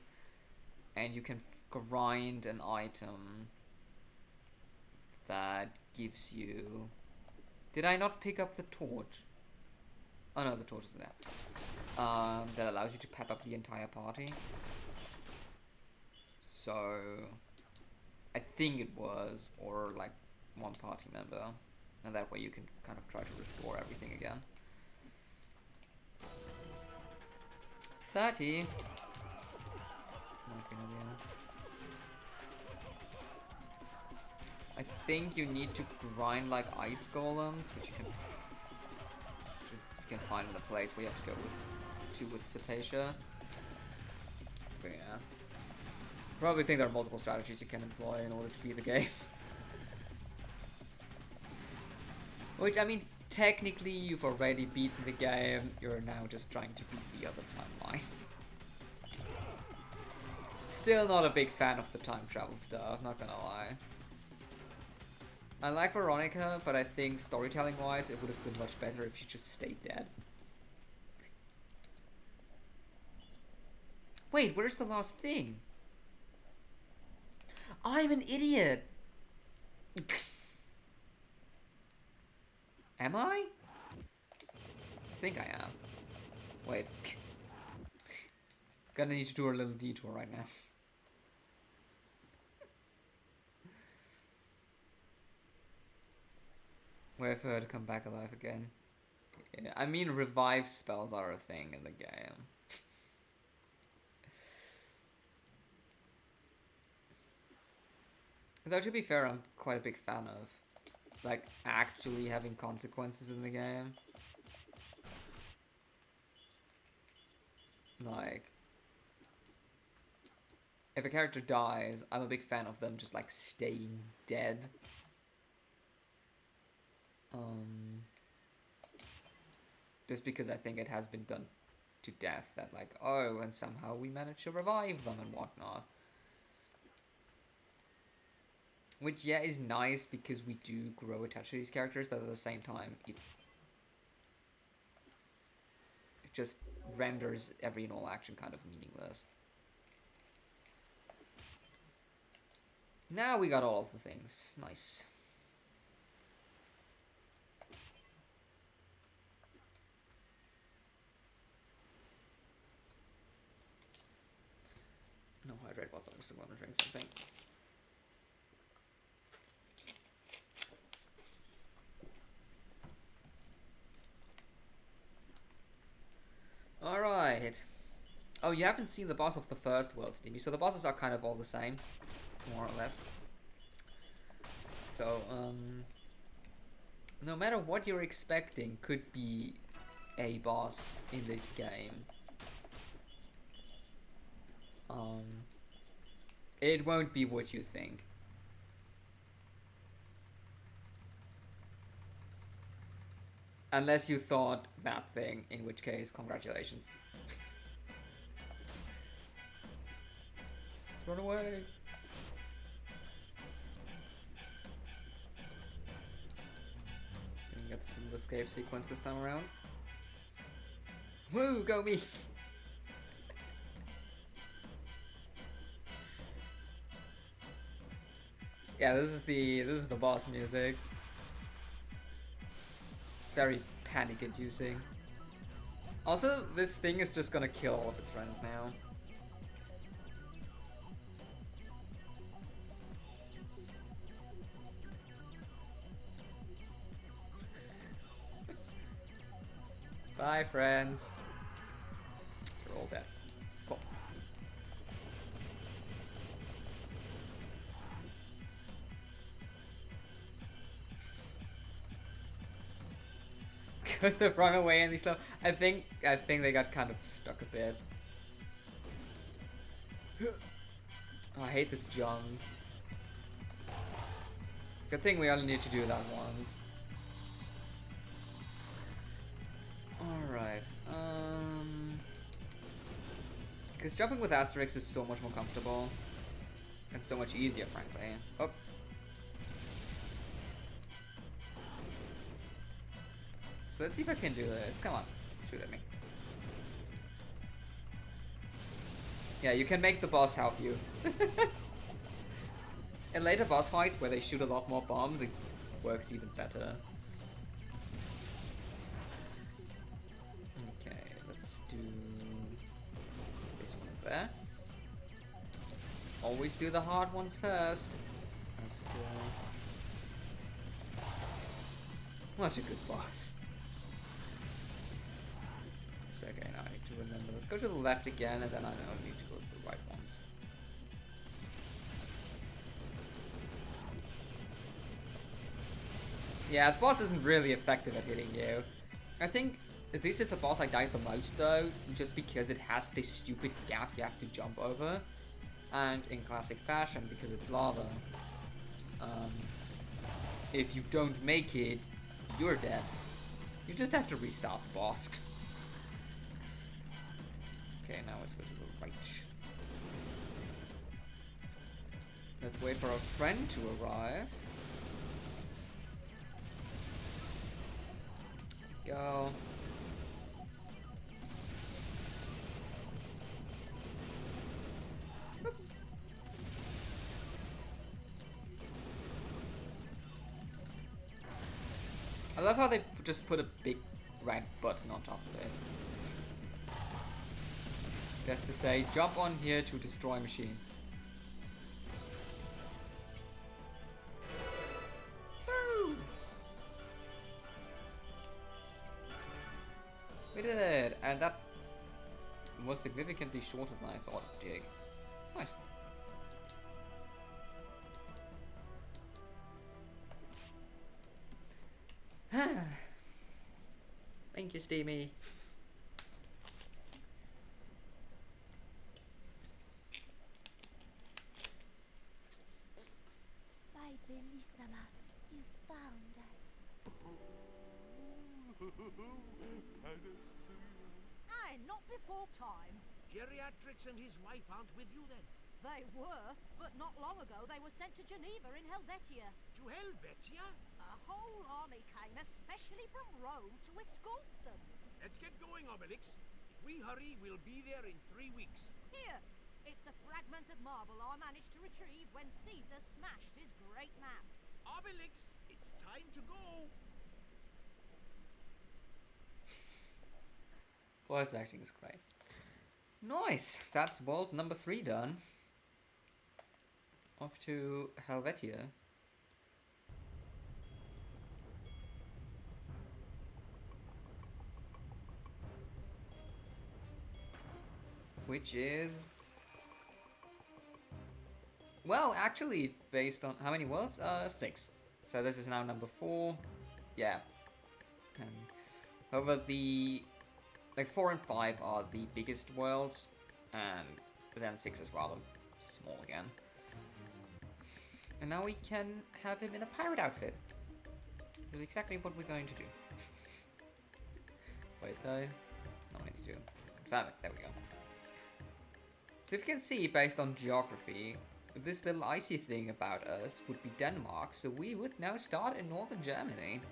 and you can grind an item that gives you... Did I not pick up the torch? Oh no, the torch is there. That allows you to pep up the entire party. So I think it was, or like one party member, and that way you can kind of try to restore everything again. 30 might be an idea. I think you need to grind like ice golems, which you can find in a place where you have to go with 2 with Cetacea. But yeah. Probably think there are multiple strategies you can employ in order to beat the game. Which, I mean, technically you've already beaten the game, you're now just trying to beat the other timeline. Still not a big fan of the time travel stuff, not gonna lie. I like Veronica, but I think storytelling wise it would have been much better if she just stayed dead. Wait, where's the last thing? I'm an idiot! Am I? I think I am. Wait. Gonna need to do a little detour right now. Wait for her to come back alive again. Yeah, I mean, revive spells are a thing in the game. Though, to be fair, I'm quite a big fan of, like, actually having consequences in the game. Like, if a character dies, I'm a big fan of them just, like, staying dead. Just because I think it has been done to death that, like, oh, and somehow we managed to revive them and whatnot. Which, yeah, is nice because we do grow attached to these characters, but at the same time, it just renders every and all action kind of meaningless. Now we got all of the things. Nice. No hydrate bottle, I still want to drink something. Oh, you haven't seen the boss of the first world, Steamy. So the bosses are kind of all the same, more or less. So, no matter what you're expecting could be a boss in this game. It won't be what you think. Unless you thought that thing, in which case, congratulations. Let's run away. Didn't get this little escape sequence this time around. Woo, go me! Yeah, this is the boss music. It's very panic-inducing. Also, this thing is just gonna kill all of its friends now. Bye, friends. They're all dead. Cool. Could have run away and stuff. I think they got kind of stuck a bit. Oh, I hate this junk. Good thing we only need to do that once. Alright, because jumping with Astérix is so much more comfortable. And so much easier, frankly. Oh. So let's see if I can do this. Come on, shoot at me. Yeah, you can make the boss help you. In later boss fights where they shoot a lot more bombs, it works even better. Okay, let's do this one there. Always do the hard ones first. That's the... What a good boss. It's okay, now I need to remember. Let's go to the left again, and then I know I need to go to the right ones. Yeah, the boss isn't really effective at hitting you. I think this is the boss I died the most though, just because it has this stupid gap you have to jump over. And in classic fashion, because it's lava, if you don't make it, you're dead. You just have to restart the boss. Okay, now let's go to the right. Let's wait for our friend to arrive. Go. I love how they just put a big red button on top of it. Just to say, jump on here to destroy machine. Woo! We did it! And that was significantly shorter than I thought it would dig. Nice. Thank you, Steamy. By Bellissima, you found us. Aye, not before time. Geriatrix and his wife aren't with you then? They were, but not long ago they were sent to Geneva in Helvetia. To Helvetia? A whole army came especially from Rome to escort them. Let's get going, Obélix. If we hurry, we'll be there in 3 weeks. Here, it's the fragment of marble I managed to retrieve when Caesar smashed his great map. Obélix, it's time to go. Voice acting is great. Nice! That's world number 3 done. Off to Helvetia. which is... Well, actually, based on how many worlds? 6. So this is now number 4. Yeah. And however, the... Like 4 and 5 are the biggest worlds, and then 6 is rather small again. And now we can have him in a pirate outfit. Which is exactly what we're going to do. Wait though. No, I need to confirm it. There we go. So if you can see, based on geography, this little icy thing about us would be Denmark, so we would now start in northern Germany.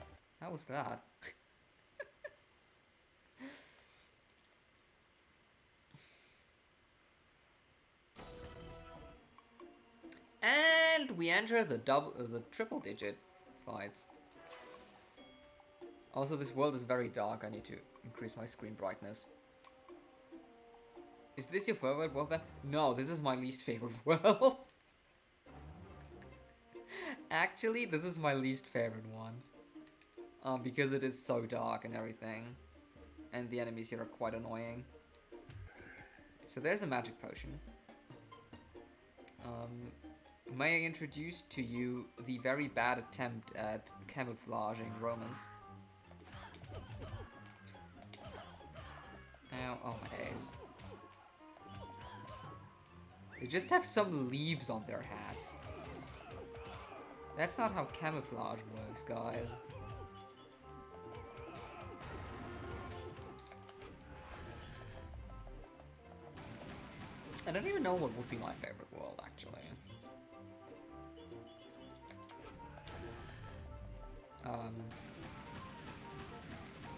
How was that? And we enter the triple digit fights. Also, this world is very dark. I need to increase my screen brightness. Is this your favorite world then? No, this is my least favorite world. Actually, this is my least favorite one. Because it is so dark and everything. And the enemies here are quite annoying. So there's a magic potion. May I introduce to you the very bad attempt at camouflaging Romans? Ow, oh my days. They just have some leaves on their hats. That's not how camouflage works, guys. I don't even know what would be my favorite world, actually.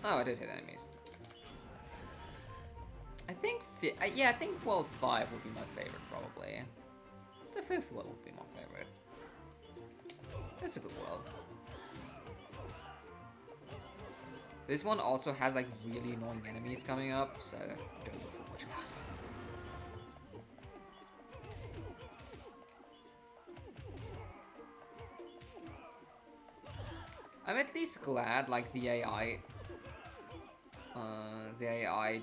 Oh, I did hit enemies. I think, yeah, I think World 5 would be my favorite, probably. The 5th world would be my favorite. It's a good world. This one also has, like, really annoying enemies coming up, so don't look for much of that. I'm at least glad, like, the AI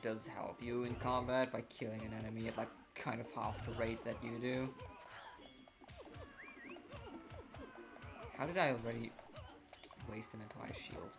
does help you in combat by killing an enemy at, like, kind of half the rate that you do. How did I already waste an entire shield?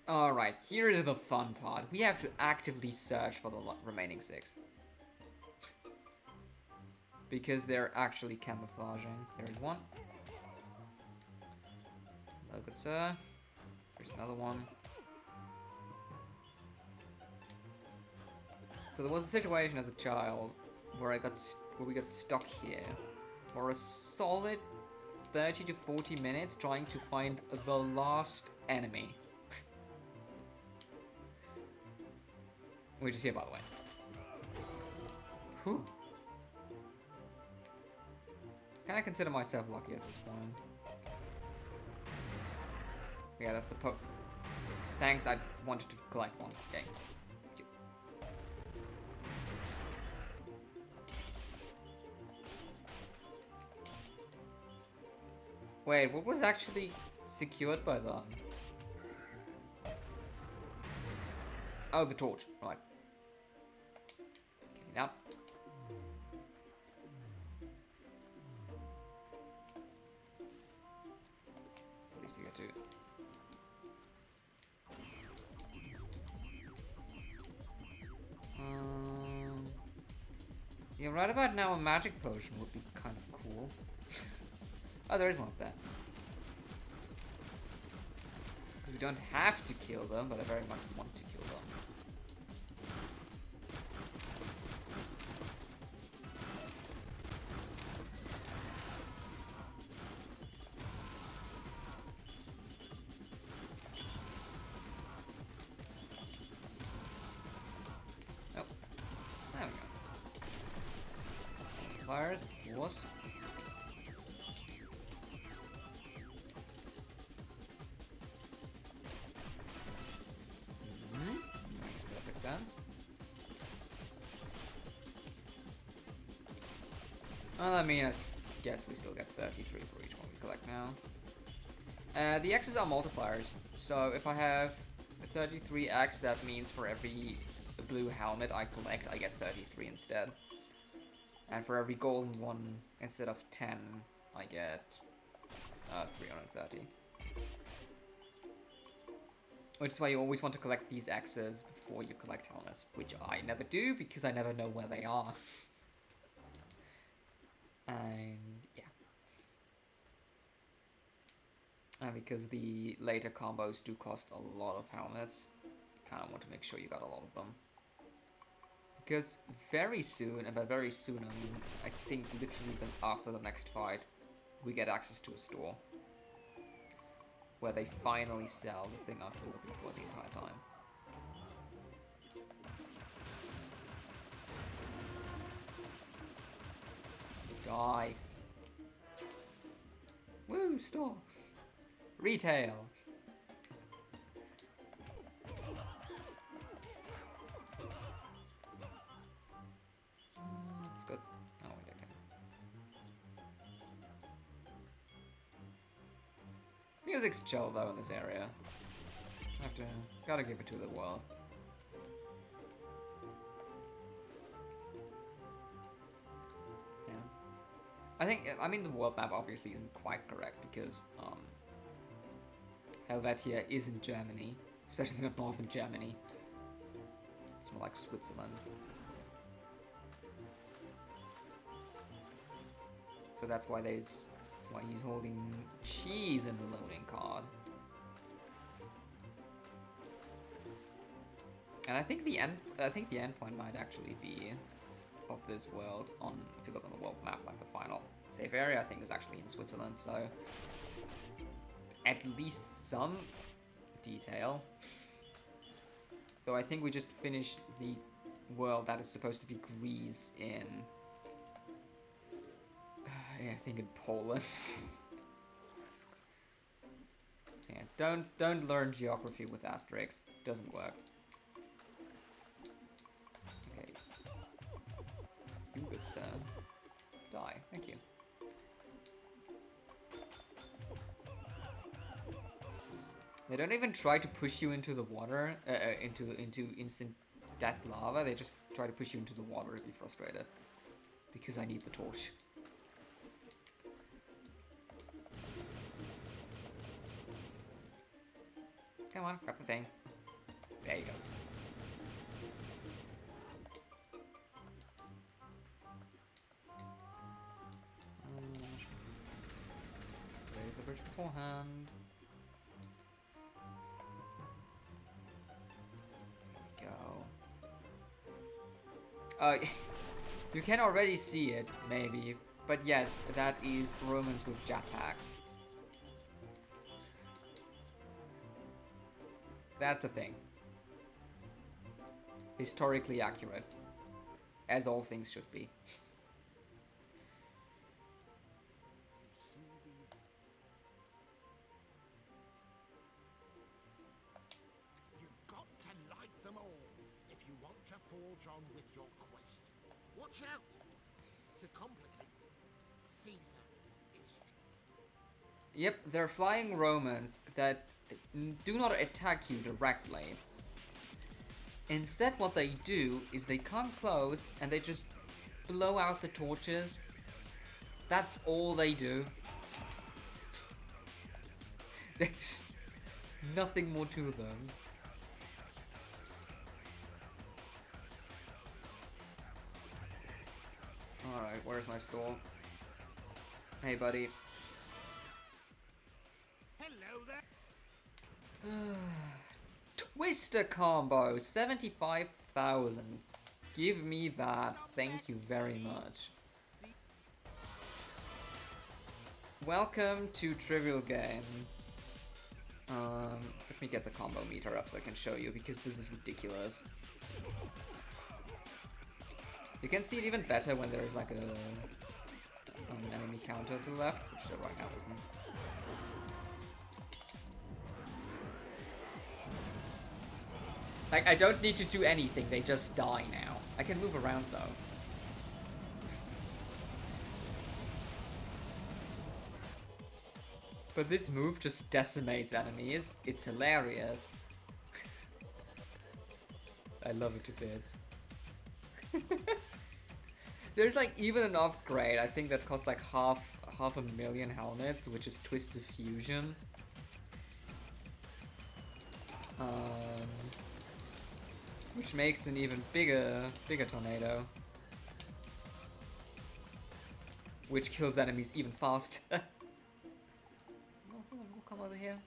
Alright, here's the fun part. We have to actively search for the remaining 6. Because they're actually camouflaging. There's one. Hello, good sir. There's another one. So there was a situation as a child where we got stuck here for a solid 30 to 40 minutes trying to find the last enemy. Which is here, by the way. Whew. Can I consider myself lucky at this point? Yeah, that's the Thanks, I wanted to collect one. Okay. Wait, what was actually secured by them? Oh, the torch. Right. Give me that. At least you get to it. Yeah, right about now a magic potion would be kind of cool. Oh, there is one up there. Because we don't have to kill them, but I very much want to kill them. Oh, there we go. Fires, was. sense. Well, I mean, I guess we still get 33 for each one we collect now. The X's are multipliers, so if I have 33x, that means for every blue helmet I collect, I get 33 instead. And for every golden one, instead of 10, I get 330. Which is why you always want to collect these X's before you collect helmets, which I never do because I never know where they are. And yeah. And because the later combos do cost a lot of helmets, you kind of want to make sure you got a lot of them. Because very soon, and by very soon I mean, I think literally after the next fight, we get access to a store. Where they finally sell the thing I've been looking for the entire time. Die. Woo, store. Retail. It's good. Oh, wait, okay. Music's chill though in this area. Gotta give it to the world. Yeah. I mean the world map obviously isn't quite correct because Helvetia isn't Germany, especially not northern Germany. It's more like Switzerland. So that's why he's holding cheese in the loading card. And I think the endpoint might actually be of this world if you look on the world map, like the final safe area I think is actually in Switzerland, so at least some detail. Though I think we just finished the world that is supposed to be Greece in I think in Poland. Yeah, don't learn geography with Astérix. Doesn't work. Okay. You good sir. Die. Thank you. They don't even try to push you into the water, into instant death lava. They just try to push you into the water to be frustrated. Because I need the torch. Come on, grab the thing. There you go. Raise the bridge beforehand. There we go. You can already see it, maybe. But yes, that is Romans with jetpacks. That's a thing. Historically accurate. As all things should be. You've got to like them all if you want to forge on with your quest. Watch out! To complicate, Caesar is... Yep, they're flying Romans that do not attack you directly. Instead, what they do is they come close and they just blow out the torches. That's all they do. There's nothing more to them. Alright, where's my stall? Hey, buddy. Hello there! Twister combo, 75,000. Give me that. Thank you very much. Welcome to Trivial Game. Let me get the combo meter up so I can show you because this is ridiculous. You can see it even better when there is like an enemy counter to the left, which there right now isn't. Like, I don't need to do anything, they just die now. I can move around, though. But this move just decimates enemies. It's hilarious. I love it to bits. There's like even an upgrade, I think that costs like half a million helmets, which is Twisted Fusion. Which makes an even bigger tornado. Which kills enemies even faster. We'll come over here.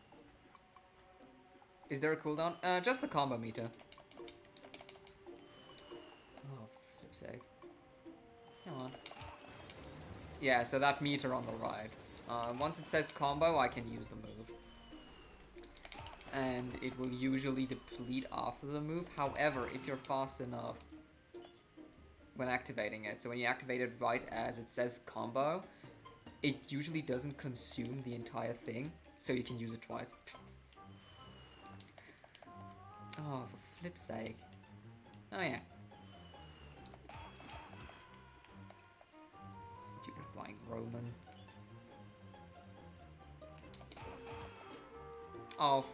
Is there a cooldown? Just the combo meter. Oh, flip's sake. Come on. Yeah, so that meter on the right. Once it says combo, I can use the move. And it will usually deplete after the move. However, if you're fast enough when activating it, so when you activate it right as it says combo, it usually doesn't consume the entire thing, so you can use it twice. Oh, for flip's sake. Oh yeah. Stupid flying Roman. Oh,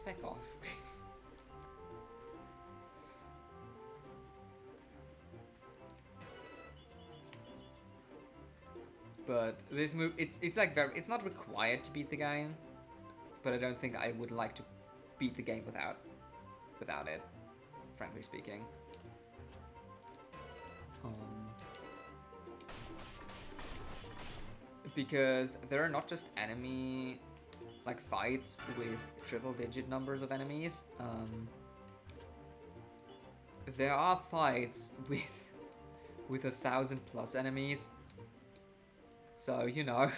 feck off. But this move, it's like it's not required to beat the game, but I don't think I would like to beat the game without it, frankly speaking. Because there are not just enemy like fights with triple-digit numbers of enemies. There are fights with 1,000+ enemies. So, you know.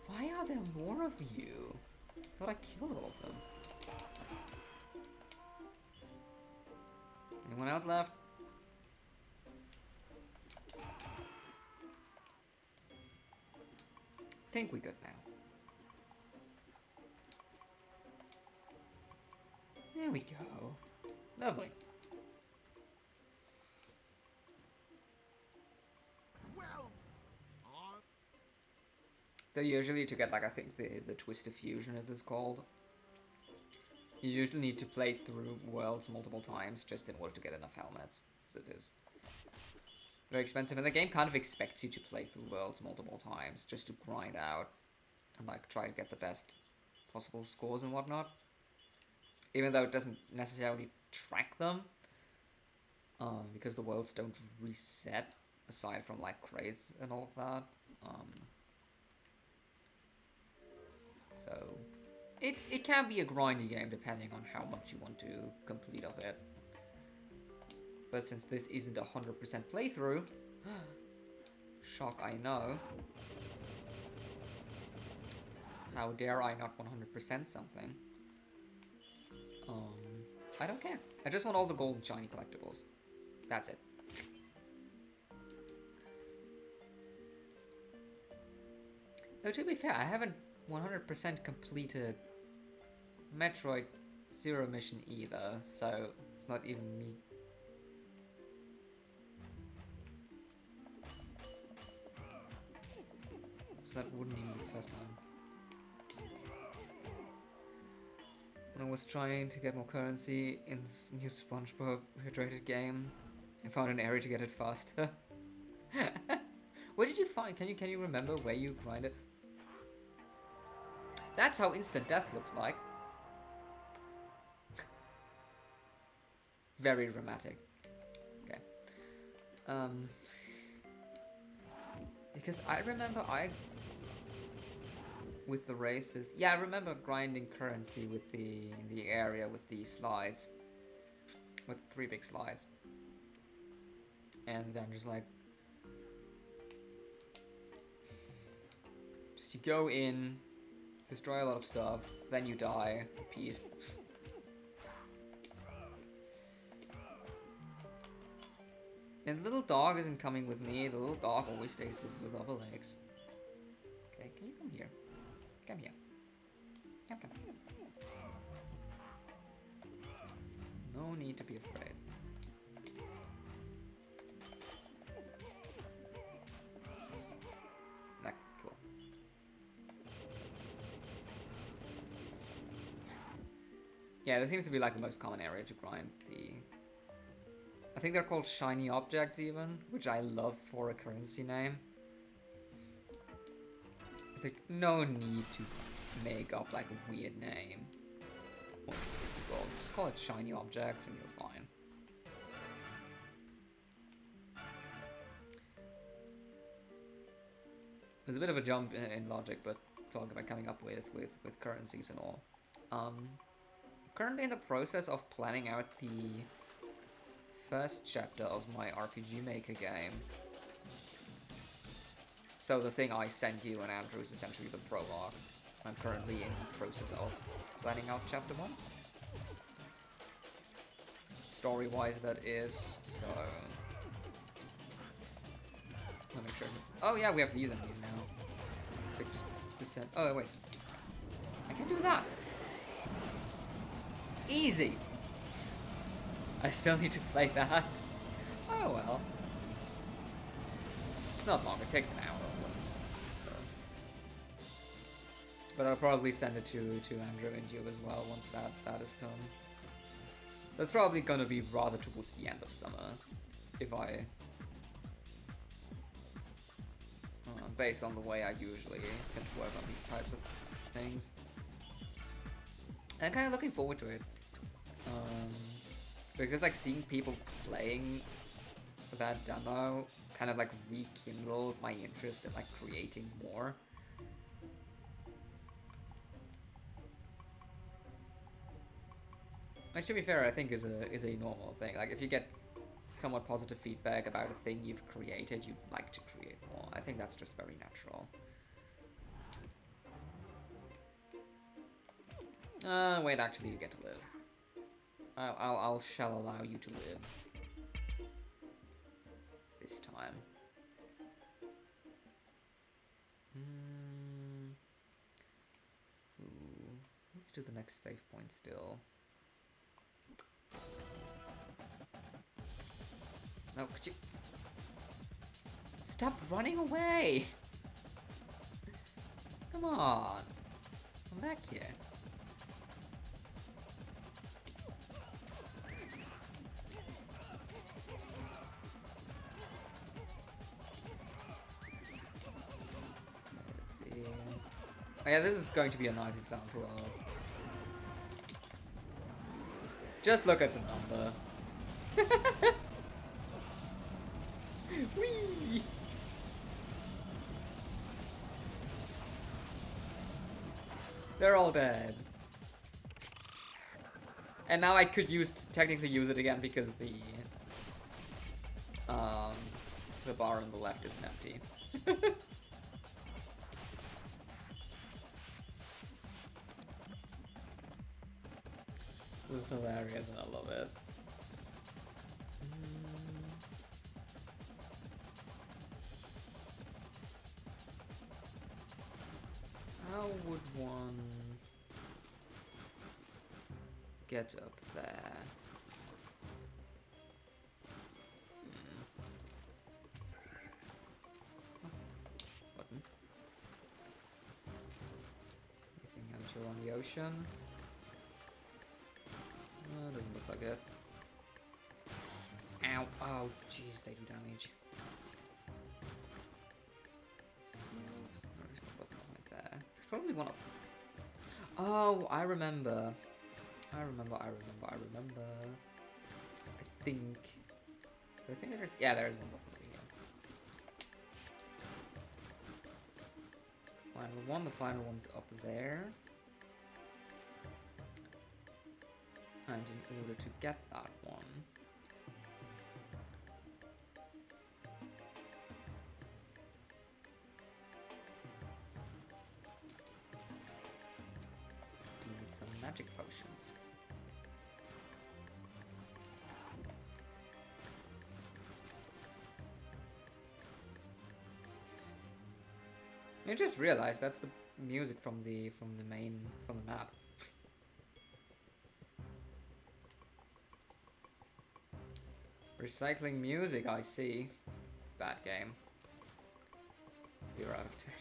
Why are there more of you? I thought I killed all of them. Anyone else left? Think we good now. There we go. Lovely. Well, Though usually to get like I think the Twisted Fusion as it's called, you usually need to play through worlds multiple times just in order to get enough helmets, as it is very expensive, and the game kind of expects you to play through worlds multiple times just to grind out and like try to get the best possible scores and whatnot. Even though it doesn't necessarily track them, because the worlds don't reset aside from like crates and all of that. So it can be a grindy game depending on how much you want to complete of it. But since this isn't 100% playthrough, shock I know. How dare I not 100% something? I don't care. I just want all the gold and shiny collectibles. That's it. Though to be fair, I haven't 100% completed Metroid Zero Mission either, so it's not even me. So that wouldn't even be the first time. When I was trying to get more currency in this new SpongeBob hydrated game, I found an area to get it faster. Where did you find? Can you remember where you grinded? That's how instant death looks like. Very dramatic. Okay. Because I remember with the races. Yeah, I remember grinding currency with in the area with the slides. With 3 big slides. And then just like you go in, destroy a lot of stuff, then you die, repeat. And the little dog isn't coming with me, the little dog always stays with Obélix. Okay, can you come here? Come here. Come. No need to be afraid. Like, cool. Yeah, that seems to be like the most common area to grind the... I think they're called shiny objects even, which I love for a currency name. It's like, no need to make up like a weird name. Or just call it shiny objects and you're fine. There's a bit of a jump in logic, but talk about coming up with currencies and all. Currently in the process of planning out the first chapter of my RPG Maker game. So the thing I sent you and Andrew is essentially the prologue. I'm currently in the process of planning out chapter 1. Story-wise, that is, so... Let me make sure. Oh yeah, we have these enemies now. So just descend. Oh wait, I can do that. Easy. I still need to play that. Oh well. It's not long. It takes an hour. But I'll probably send it to Andrew and you as well once that is done. That's probably gonna be rather towards the end of summer, if I. Based on the way I usually tend to work on these types of things. And I'm kind of looking forward to it. Because like seeing people playing that demo kind of like rekindled my interest in like creating more. Which, to be fair, I think is a normal thing. Like if you get somewhat positive feedback about a thing you've created, you'd like to create more. I think that's just very natural. Wait, actually you get to live. I shall allow you to live. This time. Ooh, let's do the next save point still. No, could you... Stop running away! Come on! Come back here. Let's see... Oh yeah, this is going to be a nice example of... Just look at the number. Whee! They're all dead. And now I could technically use it again because the bar on the left isn't empty. This is hilarious and I love it. How would one get up there? Oh, button. Anything else here on the ocean? Doesn't look like it. Ow! Oh, jeez, they do damage. Probably one up. Oh, I remember. I think there's... Yeah, there's one button over here. The final one. The final one's up there. And in order to get that one... some magic potions. I just realized that's the music from the map. Recycling music, I see. Bad game. 0 out of 10.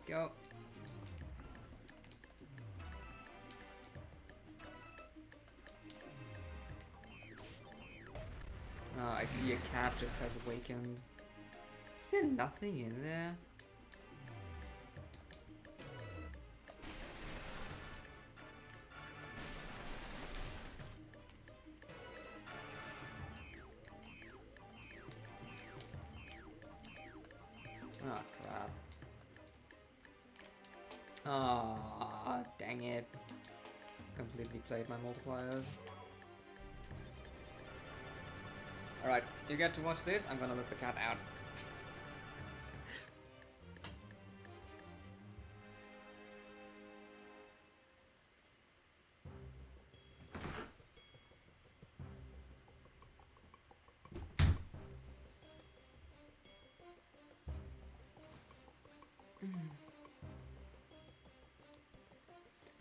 Go. I see a cat just has awakened. Is there nothing in there? Oh crap. Ah, dang it. Completely played my multipliers. Alright, you get to watch this, I'm gonna let the cat out.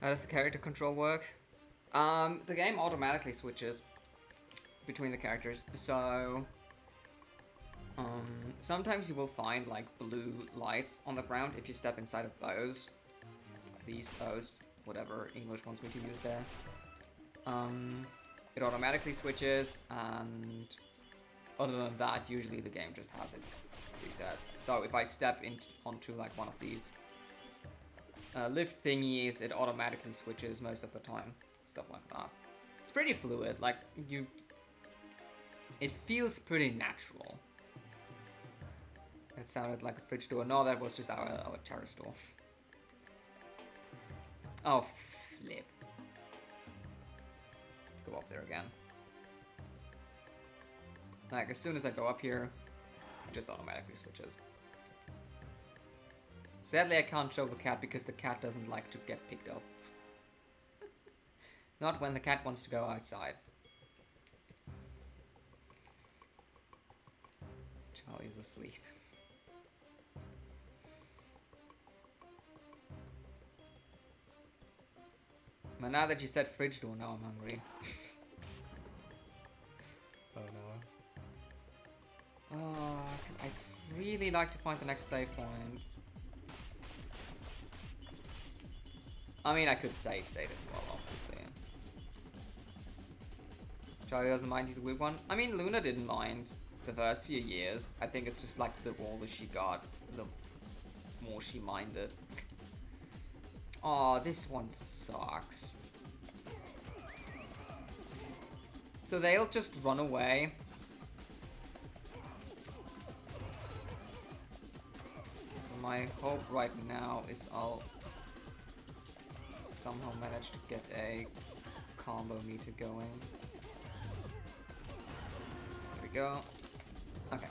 How does the character control work? The game automatically switches between the characters, so sometimes you will find like blue lights on the ground if you step inside of those. Those, whatever English wants me to use there. It automatically switches, and other than that, usually the game just has its resets. So if I step onto like one of these lift thingies, it automatically switches most of the time. Stuff like that. It's pretty fluid, like it feels pretty natural. That sounded like a fridge door. No, that was just our terrace door. Oh, flip. Go up there again. Like, as soon as I go up here, it just automatically switches. Sadly, I can't show the cat because the cat doesn't like to get picked up. Not when the cat wants to go outside. Charlie's asleep. But now that you said fridge door, now I'm hungry. Oh no. Oh, I'd really like to find the next save point. I mean, I could save state as well, obviously. Charlie doesn't mind, he's a weird one. I mean, Luna didn't mind the first few years. I think it's just like the older she got, the more she minded. Aw, this one sucks. So they'll just run away. So my hope right now is I'll somehow manage to get a combo meter going. There we go. Okay.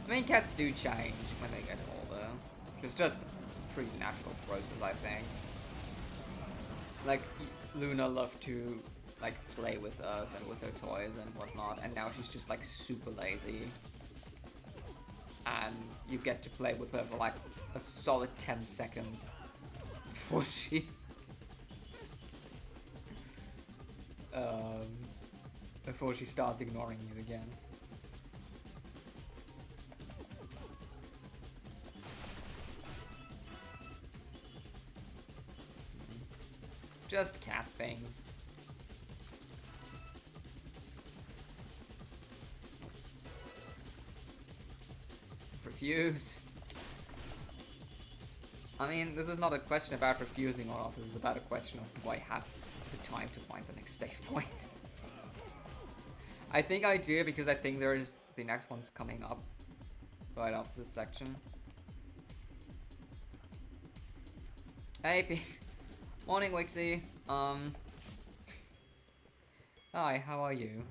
I mean, cats do change when they get older. It's just a pretty natural process, I think. Like, Luna loved to, like, play with us and with her toys and whatnot, and now she's just, like, super lazy. And you get to play with her for, like, a solid 10 seconds before she starts ignoring you again. Just cat things. Refuse. I mean, this is not a question about refusing or not. This is about a question of do I have the time to find the next save point. I think I do because I think there's the next one's coming up right after this section. Hey, morning, Wixie. Hi, how are you?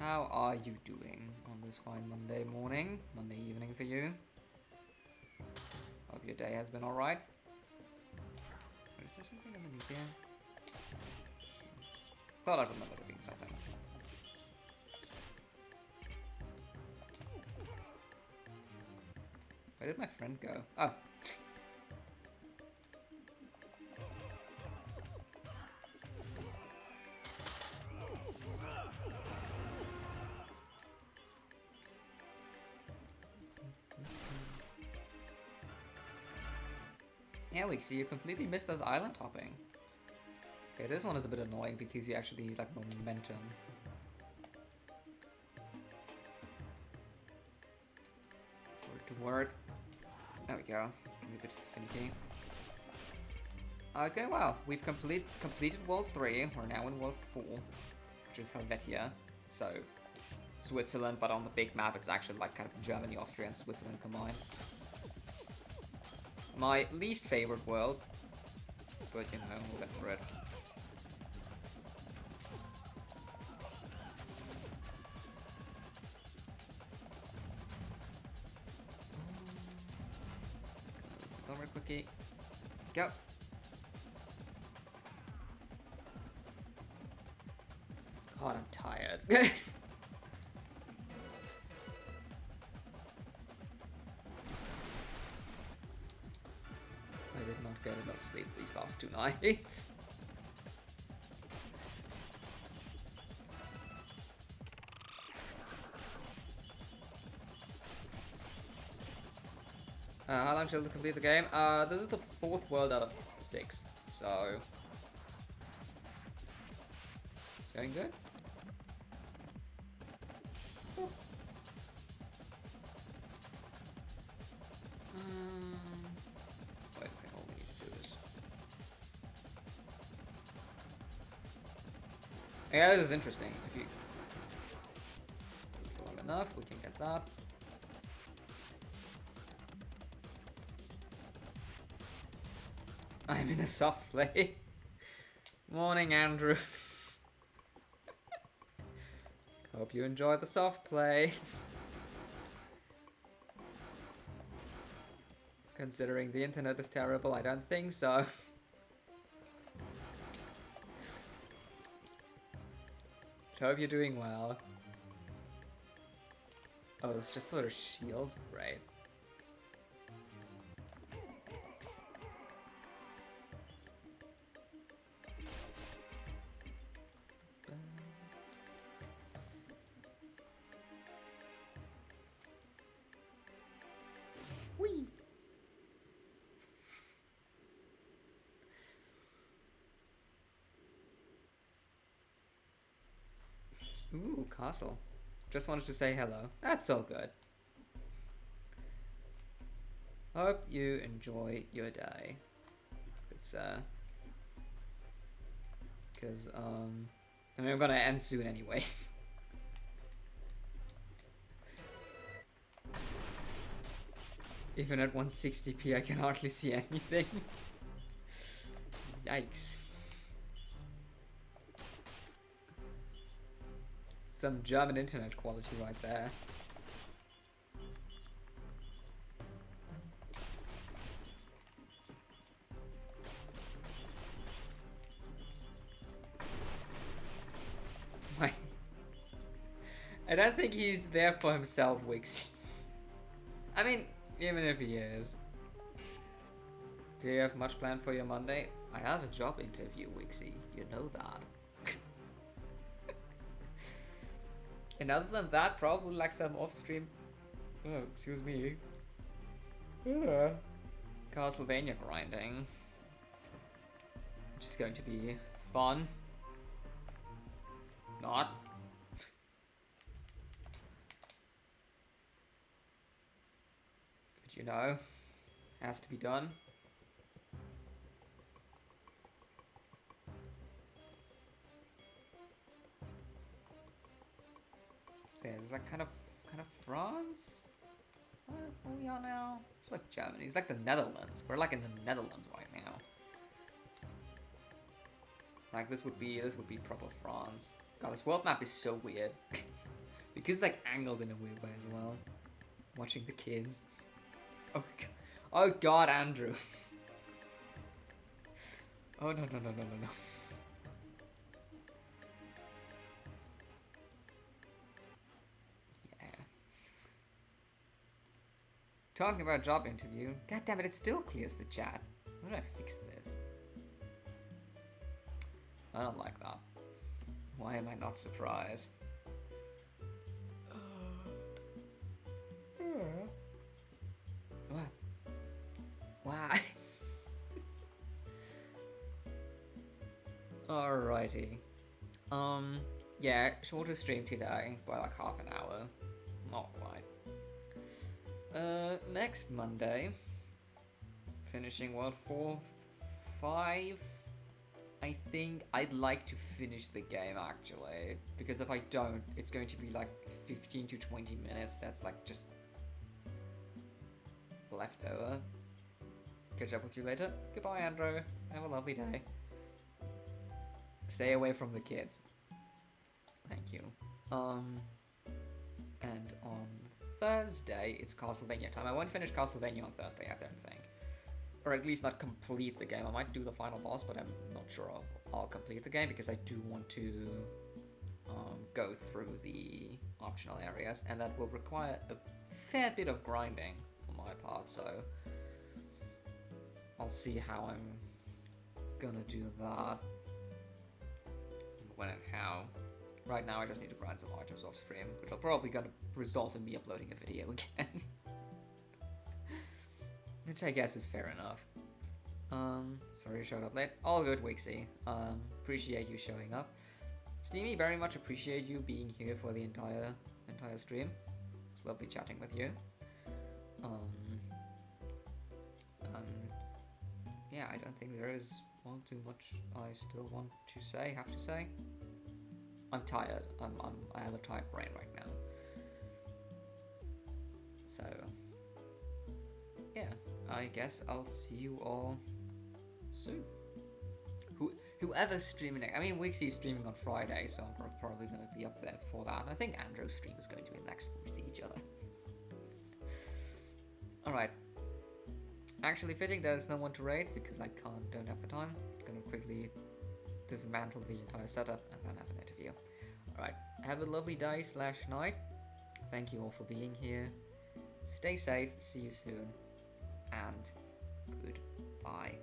How are you doing on this fine Monday morning, Monday evening for you? Hope your day has been alright. Is there something underneath here? Thought I'd remember there being something. Where did my friend go? Oh. Yeah, we see you completely missed us island hopping. Okay, this one is a bit annoying because you actually need like momentum. For it to work. There we go. Can be a bit finicky. It's going well. We've completed World 3. We're now in World 4, which is Helvetia. So, Switzerland, but on the big map it's actually like kind of Germany, Austria, and Switzerland combined. My least favorite world, but you know, we'll get through it. Go real quickie. Go. God, I'm tired. I did not get enough sleep these last 2 nights. How long till to complete the game? This is the 4th world out of 6, so it's going good. Cool. Wait, I think all we need to do is... Yeah, this is interesting. If you for long enough, we can get that. I'm in a soft play. Morning, Andrew. Hope you enjoy the soft play. Considering the internet is terrible, I don't think so. Hope you're doing well. Oh, it's just for a shield? Right. Whee! Ooh, castle. Just wanted to say hello. That's all good. Hope you enjoy your day. It's because I mean, I'm gonna end soon anyway. Even at 160p, I can hardly see anything. Yikes. Some German internet quality right there. Why? I don't think he's there for himself, Wixie. I mean, even if he is. Do you have much planned for your Monday? I have a job interview, Wixie. You know that. And other than that, probably like some off-stream... Oh, excuse me. Castlevania grinding. Which is going to be fun. Not. But you know, has to be done. So yeah, is that kind of France? Where we are now? It's like Germany. It's like the Netherlands. We're like in the Netherlands right now. Like this would be proper France. God, this world map is so weird. Because it's like angled in a weird way as well. Watching the kids. Oh God, Andrew. Oh no no no no no no. Yeah. Talking about job interview. God damn it! It still clears the chat. How do I fix this? I don't like that. Why am I not surprised? What? Why? Alrighty. Yeah, shorter stream today by like half an hour. Not quite. Next Monday, finishing World 4, 5. I think I'd like to finish the game actually, because if I don't, it's going to be like 15 to 20 minutes. That's like just left over. Catch up with you later. Goodbye, Andrew. Have a lovely day. Stay away from the kids. Thank you. And on Thursday, it's Castlevania time. I won't finish Castlevania on Thursday, I don't think. Or at least not complete the game. I might do the final boss, but I'm not sure I'll complete the game because I do want to go through the optional areas, and that will require a fair bit of grinding on my part, so I'll see how I'm gonna do that. When and how. Right now I just need to grind some items off stream, which will probably gonna result in me uploading a video again. Which I guess is fair enough. Sorry I showed up late. All good, Wixie. Appreciate you showing up. Steamy, very much appreciate you being here for the entire stream. It's lovely chatting with you. Yeah, I don't think there is all too much I still want to say, have to say. I'm tired. I have a tired brain right now. So yeah, I guess I'll see you all soon. Whoever's streaming next. I mean, Wixie's streaming on Friday, so I'm probably going to be up there for that. I think Andrew's stream is going to be next when we see each other. Alright. Actually fitting there's no one to raid because I don't have the time. I'm going to quickly dismantle the entire setup and then have an interview. Alright, have a lovely day / night. Thank you all for being here. Stay safe, see you soon, and goodbye.